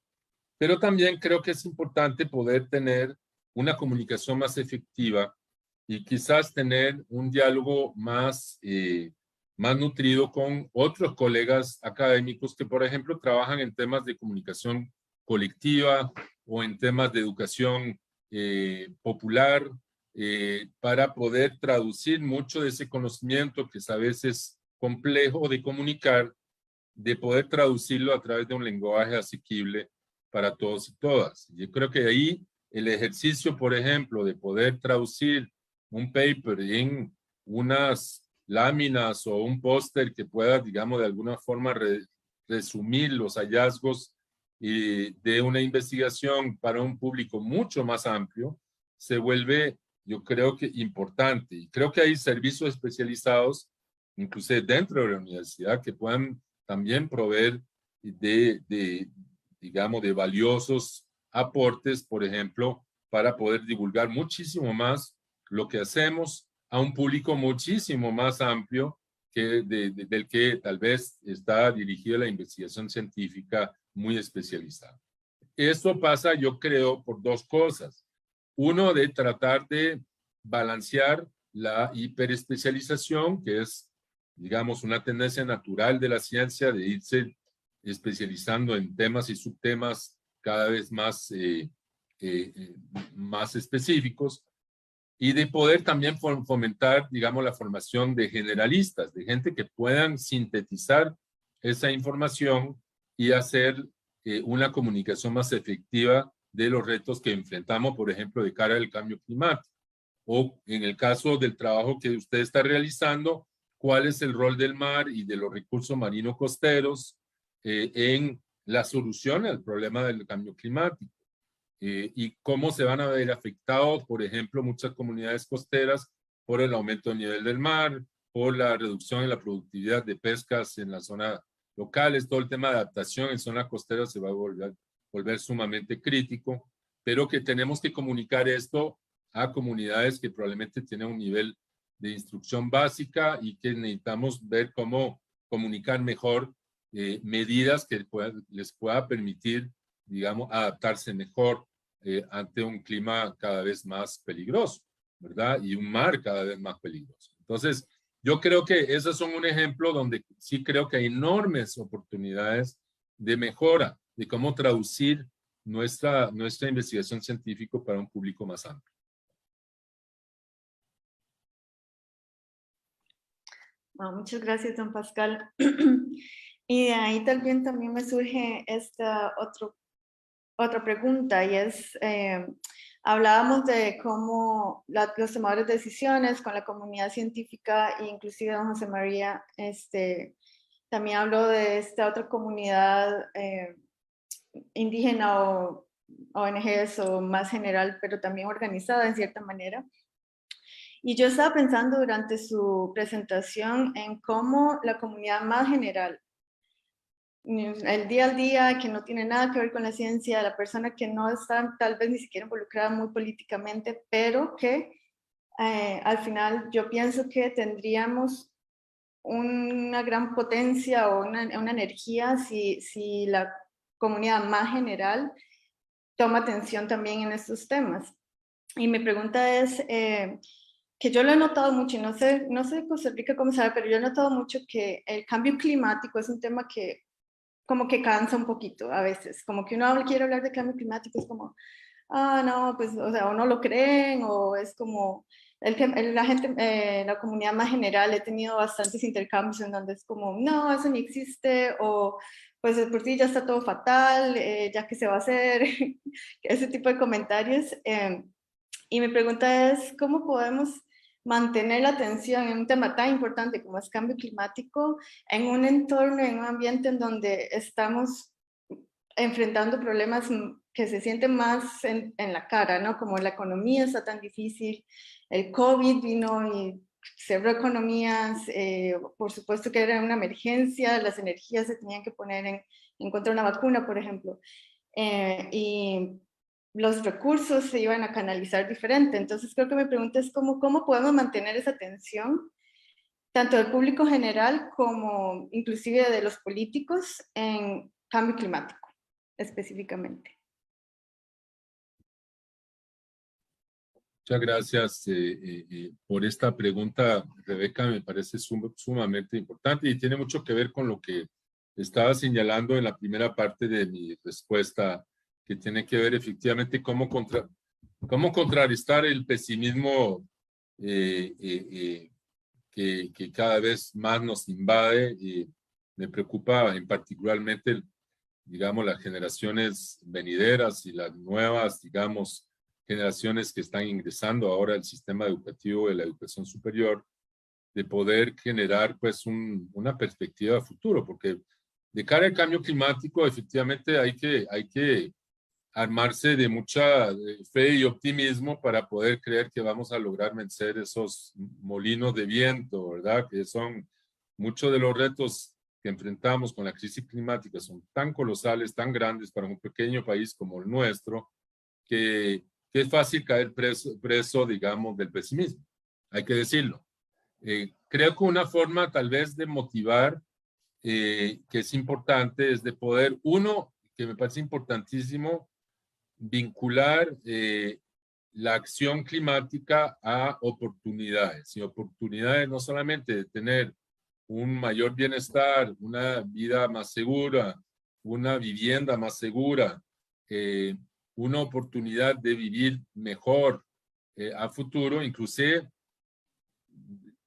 Pero también creo que es importante poder tener una comunicación más efectiva y quizás tener un diálogo más nutrido con otros colegas académicos que, por ejemplo, trabajan en temas de comunicación colectiva o en temas de educación popular, para poder traducir mucho de ese conocimiento que es a veces complejo de comunicar, de poder traducirlo a través de un lenguaje asequible para todos y todas. Yo creo que ahí el ejercicio, por ejemplo, de poder traducir un paper en unas láminas o un póster que pueda, digamos, de alguna forma resumir los hallazgos de una investigación para un público mucho más amplio, se vuelve, yo creo que importante. Y creo que hay servicios especializados, incluso dentro de la universidad, que puedan también proveer digamos, de valiosos aportes, por ejemplo, para poder divulgar muchísimo más lo que hacemos a un público muchísimo más amplio del que tal vez está dirigida la investigación científica muy especializada. Esto pasa, yo creo, por dos cosas. Uno, de tratar de balancear la hiperespecialización, que es, digamos, una tendencia natural de la ciencia de irse especializando en temas y subtemas cada vez más, más específicos, y de poder también fomentar, digamos, la formación de generalistas, de gente que puedan sintetizar esa información y hacer una comunicación más efectiva de los retos que enfrentamos, por ejemplo, de cara al cambio climático. O en el caso del trabajo que usted está realizando, cuál es el rol del mar y de los recursos marinos costeros en la solución al problema del cambio climático. Y cómo se van a ver afectados, por ejemplo, muchas comunidades costeras por el aumento del nivel del mar, por la reducción en la productividad de pescas en las zonas locales. Todo el tema de adaptación en zonas costeras se va a volver sumamente crítico, pero que tenemos que comunicar esto a comunidades que probablemente tienen un nivel de instrucción básica y que necesitamos ver cómo comunicar mejor medidas que les pueda permitir, digamos, adaptarse mejor ante un clima cada vez más peligroso, ¿verdad? Y un mar cada vez más peligroso. Entonces, yo creo que esos son un ejemplo donde sí creo que hay enormes oportunidades de mejora, de cómo traducir nuestra investigación científica para un público más amplio. Muchas gracias, don Pascal. Y de ahí también me surge esta otra pregunta, y es, hablábamos de cómo los tomadores de decisiones con la comunidad científica, e inclusive don José María también habló de esta otra comunidad indígena o ONGs o más general, pero también organizada en cierta manera. Y yo estaba pensando durante su presentación en cómo la comunidad más general, el día a día, que no tiene nada que ver con la ciencia, la persona que no está tal vez ni siquiera involucrada muy políticamente, pero que al final yo pienso que tendríamos una gran potencia o una energía si la comunidad más general toma atención también en estos temas. Y mi pregunta es, que yo lo he notado mucho, y no sé Costa Rica cómo sabe, pero yo he notado mucho que el cambio climático es un tema que como que cansa un poquito a veces, como que uno quiere hablar de cambio climático, es como, no, pues, o sea, o no lo creen, o es como, la gente, la comunidad más general, he tenido bastantes intercambios en donde es como, no, eso ni existe, o pues por sí ya está todo fatal, ya que se va a hacer, ese tipo de comentarios. Y mi pregunta es, ¿cómo podemos mantener la atención en un tema tan importante como es cambio climático, en un entorno, en un ambiente en donde estamos enfrentando problemas que se siente más en la cara, ¿no? Como la economía está tan difícil, el COVID vino y cerró economías, por supuesto que era una emergencia, las energías se tenían que poner en contra de una vacuna, por ejemplo, y los recursos se iban a canalizar diferente. Entonces creo que mi pregunta es cómo podemos mantener esa tensión, tanto del público general como inclusive de los políticos, en cambio climático, específicamente. Muchas gracias por esta pregunta, Rebeca. Me parece sumamente importante y tiene mucho que ver con lo que estaba señalando en la primera parte de mi respuesta, que tiene que ver efectivamente cómo contrarrestar el pesimismo que cada vez más nos invade. Me preocupa en particularmente, digamos, las generaciones venideras y las nuevas, digamos, generaciones que están ingresando ahora al sistema educativo de la educación superior, de poder generar pues una perspectiva de futuro, porque de cara al cambio climático efectivamente hay que armarse de mucha fe y optimismo para poder creer que vamos a lograr vencer esos molinos de viento, ¿verdad? Que son muchos de los retos que enfrentamos con la crisis climática, son tan colosales, tan grandes para un pequeño país como el nuestro, que es fácil caer preso, digamos, del pesimismo. Hay que decirlo. Creo que una forma tal vez de motivar que es importante es de poder, uno, que me parece importantísimo, vincular la acción climática a oportunidades, y oportunidades no solamente de tener un mayor bienestar, una vida más segura, una vivienda más segura, una oportunidad de vivir mejor a futuro, inclusive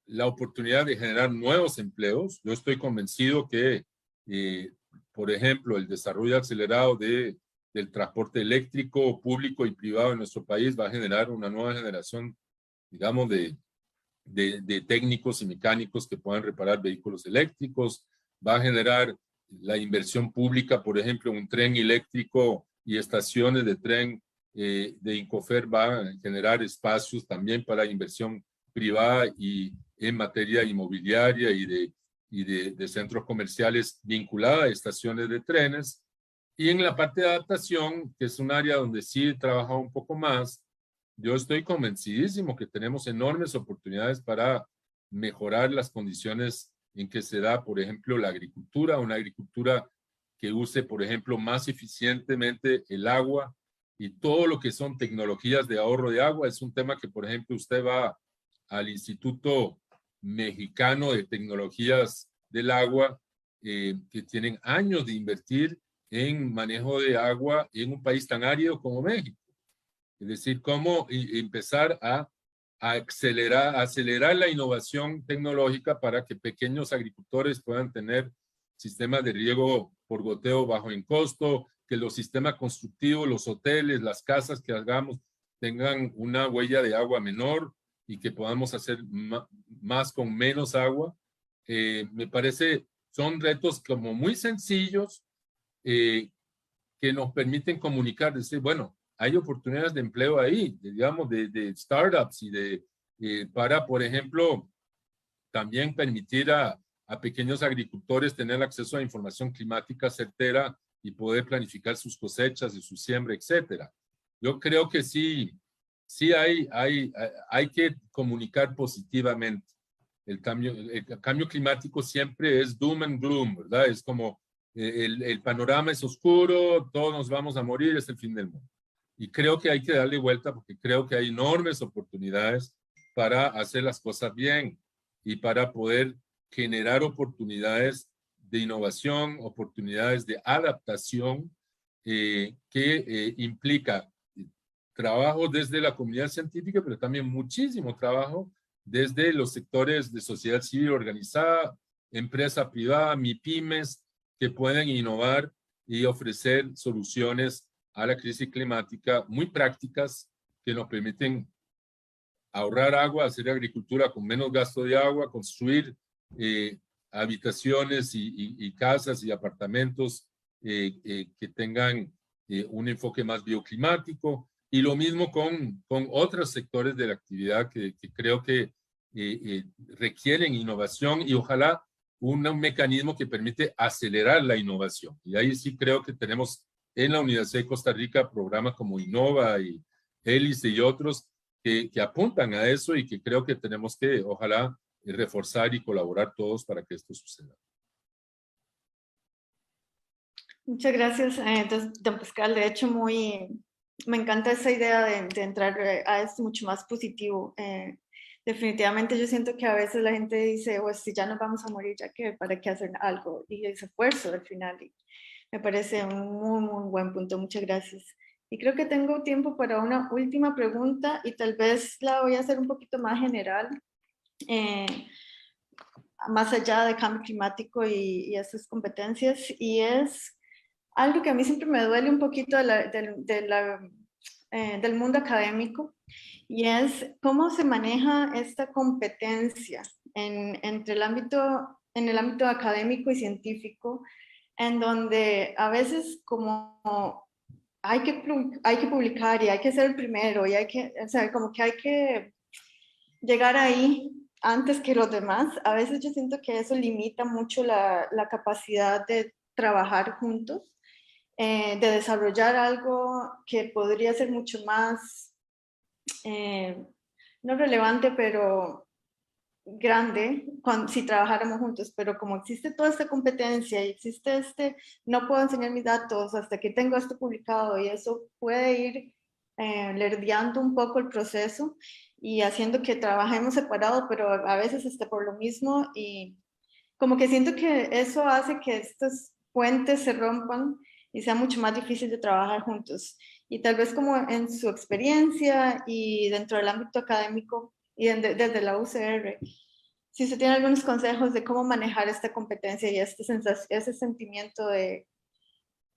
la oportunidad de generar nuevos empleos. Yo estoy convencido que, por ejemplo, el desarrollo acelerado del transporte eléctrico público y privado en nuestro país va a generar una nueva generación, digamos, de técnicos y mecánicos que puedan reparar vehículos eléctricos, va a generar la inversión pública, por ejemplo, un tren eléctrico y estaciones de tren de Incofer va a generar espacios también para inversión privada y en materia inmobiliaria y de centros comerciales vinculada a estaciones de trenes. Y en la parte de adaptación, que es un área donde sí he trabajado un poco más, yo estoy convencidísimo que tenemos enormes oportunidades para mejorar las condiciones en que se da, por ejemplo, la agricultura, una agricultura que use, por ejemplo, más eficientemente el agua y todo lo que son tecnologías de ahorro de agua. Es un tema que, por ejemplo, usted va al Instituto Mexicano de Tecnologías del Agua, que tienen años de invertir en manejo de agua en un país tan árido como México. Es decir, cómo empezar a acelerar la innovación tecnológica para que pequeños agricultores puedan tener sistemas de riego por goteo bajo en costo, que los sistemas constructivos, los hoteles, las casas que hagamos tengan una huella de agua menor y que podamos hacer más con menos agua. Me parece, son retos como muy sencillos que nos permiten comunicar, decir, bueno, hay oportunidades de empleo ahí, digamos, de startups y para, por ejemplo, también permitir a pequeños agricultores tener acceso a información climática certera y poder planificar sus cosechas y su siembra, etcétera. Yo creo que sí hay que comunicar positivamente. El cambio climático siempre es doom and gloom, ¿verdad? Es como el panorama es oscuro, todos nos vamos a morir, es el fin del mundo. Y creo que hay que darle vuelta porque creo que hay enormes oportunidades para hacer las cosas bien y para poder generar oportunidades de innovación, oportunidades de adaptación que implica trabajo desde la comunidad científica, pero también muchísimo trabajo desde los sectores de sociedad civil organizada, empresa privada, MIPYMES, que pueden innovar y ofrecer soluciones a la crisis climática muy prácticas que nos permiten ahorrar agua, hacer agricultura con menos gasto de agua, construir habitaciones y casas y apartamentos que tengan un enfoque más bioclimático, y lo mismo con otros sectores de la actividad que creo que requieren innovación y ojalá un mecanismo que permite acelerar la innovación. Y ahí sí creo que tenemos en la Universidad de Costa Rica programas como Innova y Hélice y otros que apuntan a eso y que creo que tenemos que, ojalá, reforzar y colaborar todos para que esto suceda. Muchas gracias, don Pascal. De hecho, me encanta esa idea de entrar a esto mucho más positivo. Definitivamente yo siento que a veces la gente dice, pues si ya nos vamos a morir, ya que para qué hacer algo, y ese esfuerzo al final. Y me parece un muy buen punto. Muchas gracias. Y creo que tengo tiempo para una última pregunta y tal vez la voy a hacer un poquito más general, más allá de cambio climático y esas competencias, y es algo que a mí siempre me duele un poquito del mundo académico, y es cómo se maneja esta competencia en el ámbito académico y científico, en donde a veces como hay que publicar y hay que ser el primero y o sea, como que hay que llegar ahí antes que los demás. A veces yo siento que eso limita mucho la capacidad de trabajar juntos, de desarrollar algo que podría ser mucho más, no relevante, pero grande si trabajáramos juntos. Pero como existe toda esta competencia y existe no puedo enseñar mis datos hasta que tengo esto publicado, y eso puede ir lerdeando un poco el proceso y haciendo que trabajemos separados, pero a veces por lo mismo, y como que siento que eso hace que estos puentes se rompan y sea mucho más difícil de trabajar juntos. Y tal vez como en su experiencia y dentro del ámbito académico y desde la UCR, si usted tiene algunos consejos de cómo manejar esta competencia y ese sentimiento de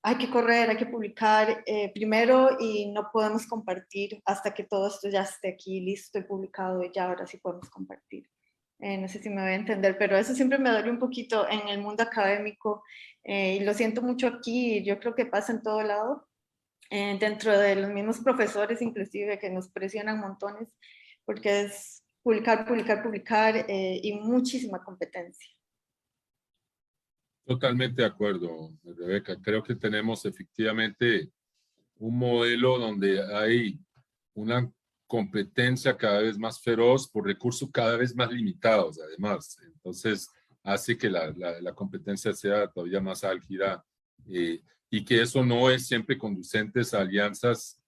hay que correr, hay que publicar primero y no podemos compartir hasta que todo esto ya esté aquí listo y publicado, y ya ahora sí podemos compartir. No sé si me voy a entender, pero eso siempre me duele un poquito en el mundo académico, y lo siento mucho aquí, y yo creo que pasa en todo lado, dentro de los mismos profesores inclusive, que nos presionan montones, porque es publicar y muchísima competencia. Totalmente de acuerdo, Rebeca. Creo que tenemos efectivamente un modelo donde hay una competencia cada vez más feroz por recursos cada vez más limitados, además. Entonces, hace que la competencia sea todavía más álgida, y que eso no es siempre conducente a alianzas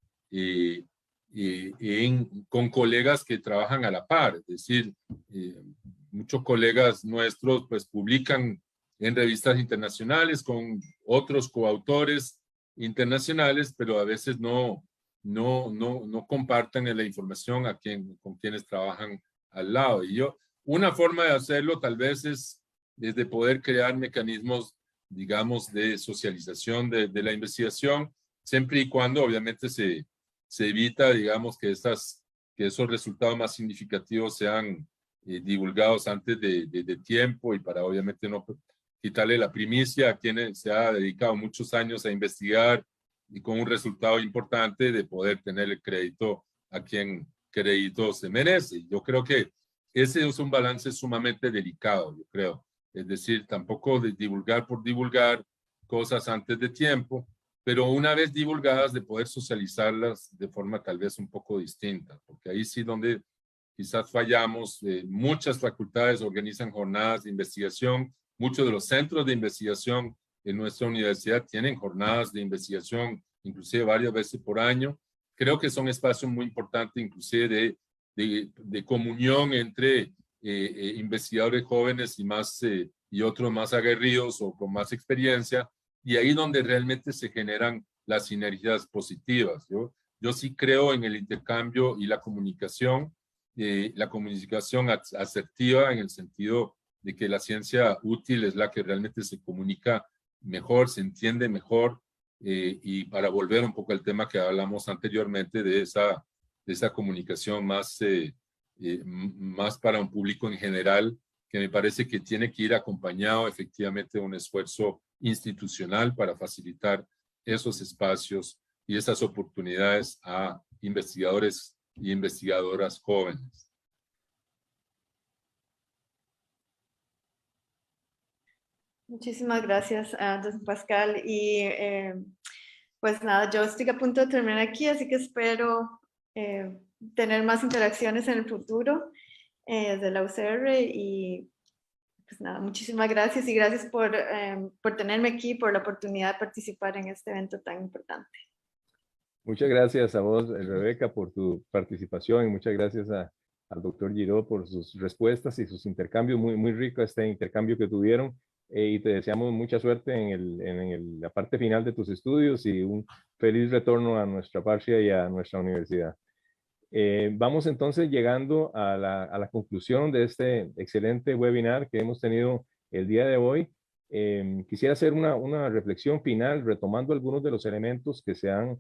con colegas que trabajan a la par. Es decir, muchos colegas nuestros pues publican en revistas internacionales con otros coautores internacionales, pero a veces no comparten la información con quienes trabajan al lado. Y una forma de hacerlo tal vez es de poder crear mecanismos, digamos, de socialización de la investigación, siempre y cuando obviamente se evita, digamos, que esos resultados más significativos sean divulgados antes de tiempo, y para obviamente no quitarle la primicia a quien se ha dedicado muchos años a investigar y con un resultado importante de poder tener el crédito a quien crédito se merece. Yo creo que ese es un balance sumamente delicado, yo creo. Es decir, tampoco de divulgar por divulgar cosas antes de tiempo, pero una vez divulgadas de poder socializarlas de forma tal vez un poco distinta, porque ahí sí donde quizás fallamos. Muchas facultades organizan jornadas de investigación. Muchos de los centros de investigación en nuestra universidad tienen jornadas de investigación, inclusive varias veces por año. Creo que son espacios muy importantes, inclusive de comunión entre investigadores jóvenes y otros más aguerridos o con más experiencia, y ahí donde realmente se generan las sinergias positivas. Yo sí creo en el intercambio y la comunicación asertiva, en el sentido de que la ciencia útil es la que realmente se comunica mejor, se entiende mejor, y para volver un poco al tema que hablamos anteriormente de esa comunicación más para un público en general, que me parece que tiene que ir acompañado efectivamente de un esfuerzo institucional para facilitar esos espacios y esas oportunidades a investigadores y investigadoras jóvenes. Muchísimas gracias, don Pascal. Y pues nada, yo estoy a punto de terminar aquí, así que espero tener más interacciones en el futuro de la UCR. Y pues nada, muchísimas gracias y gracias por tenerme aquí, por la oportunidad de participar en este evento tan importante. Muchas gracias a vos, Rebeca, por tu participación y muchas gracias al doctor Giraud por sus respuestas y sus intercambios. Muy rico este intercambio que tuvieron y te deseamos mucha suerte en la parte final de tus estudios y un feliz retorno a nuestra patria y a nuestra universidad. Vamos entonces llegando a la conclusión de este excelente webinar que hemos tenido el día de hoy. Quisiera hacer una reflexión final retomando algunos de los elementos que se han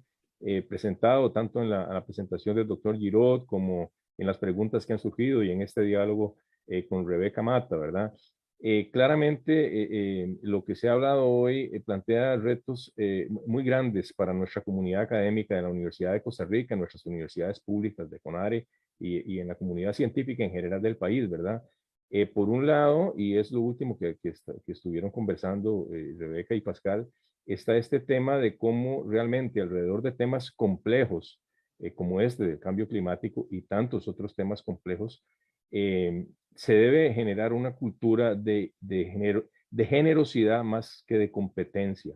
presentado tanto en la presentación del doctor Giraud como en las preguntas que han surgido y en este diálogo con Rebeca Mata, ¿verdad? Claramente lo que se ha hablado hoy plantea retos muy grandes para nuestra comunidad académica de la Universidad de Costa Rica, en nuestras universidades públicas de CONARE y en la comunidad científica en general del país, ¿verdad? Por un lado, y es lo último que estuvieron conversando Rebeca y Pascal, está este tema de cómo realmente alrededor de temas complejos como este del cambio climático y tantos otros temas complejos, se debe generar una cultura de generosidad más que de competencia,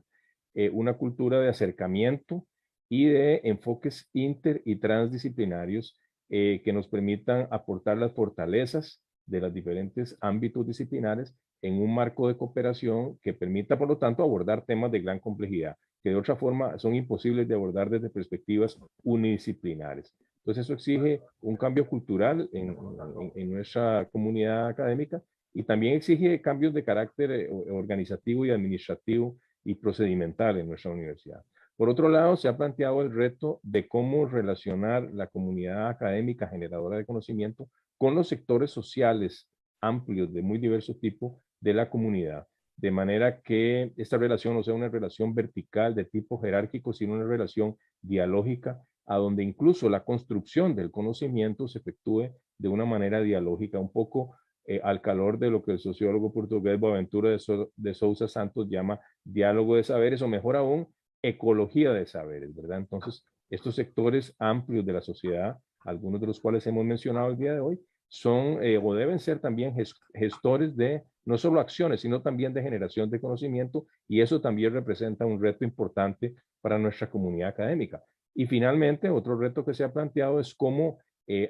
una cultura de acercamiento y de enfoques inter y transdisciplinarios que nos permitan aportar las fortalezas de los diferentes ámbitos disciplinares en un marco de cooperación que permita, por lo tanto, abordar temas de gran complejidad, que de otra forma son imposibles de abordar desde perspectivas unidisciplinares. Entonces eso exige un cambio cultural en nuestra comunidad académica y también exige cambios de carácter organizativo y administrativo y procedimental en nuestra universidad. Por otro lado, se ha planteado el reto de cómo relacionar la comunidad académica generadora de conocimiento con los sectores sociales amplios de muy diverso tipo de la comunidad, de manera que esta relación no sea una relación vertical de tipo jerárquico, sino una relación dialógica, a donde incluso la construcción del conocimiento se efectúe de una manera dialógica, un poco al calor de lo que el sociólogo portugués Boaventura de Sousa Santos llama diálogo de saberes, o mejor aún, ecología de saberes, ¿verdad? Entonces, estos sectores amplios de la sociedad, algunos de los cuales hemos mencionado el día de hoy, son o deben ser también gestores de no solo acciones, sino también de generación de conocimiento, y eso también representa un reto importante para nuestra comunidad académica. Y finalmente, otro reto que se ha planteado es cómo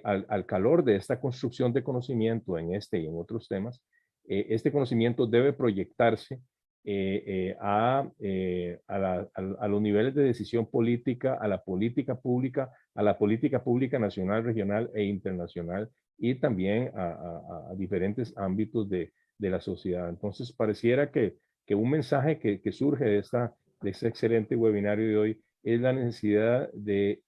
al calor de esta construcción de conocimiento en este y en otros temas, este conocimiento debe proyectarse a los niveles de decisión política, a la política pública nacional, regional e internacional, y también a diferentes ámbitos de la sociedad. Entonces, pareciera que un mensaje que surge de este excelente webinario de hoy es la necesidad de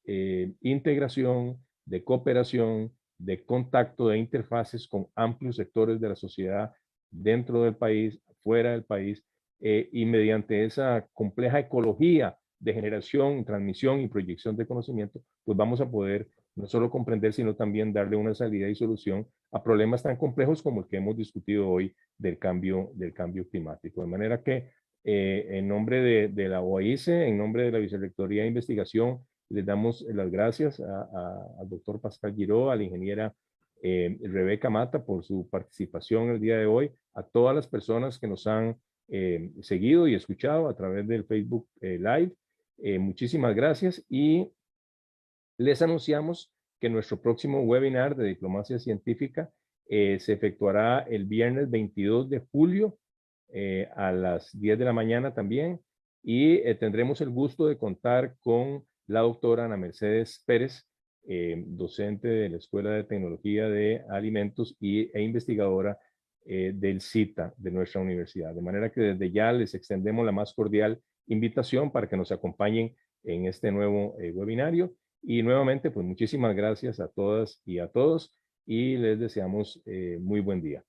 integración, de cooperación, de contacto, de interfaces con amplios sectores de la sociedad dentro del país, fuera del país, y mediante esa compleja ecología de generación, transmisión y proyección de conocimiento, pues vamos a poder no solo comprender, sino también darle una salida y solución a problemas tan complejos como el que hemos discutido hoy del cambio climático. De manera que en nombre de la OIC, en nombre de la Vicerrectoría de Investigación, les damos las gracias al doctor Pascal Giraud, a la ingeniera Rebeca Mata por su participación el día de hoy, a todas las personas que nos han seguido y escuchado a través del Facebook Live. Muchísimas gracias y les anunciamos que nuestro próximo webinar de diplomacia científica se efectuará el viernes 22 de julio a las 10 de la mañana también, y tendremos el gusto de contar con la doctora Ana Mercedes Pérez, docente de la Escuela de Tecnología de Alimentos e investigadora del CITA de nuestra universidad. De manera que desde ya les extendemos la más cordial invitación para que nos acompañen en este nuevo webinario. Y nuevamente, pues muchísimas gracias a todas y a todos y les deseamos muy buen día.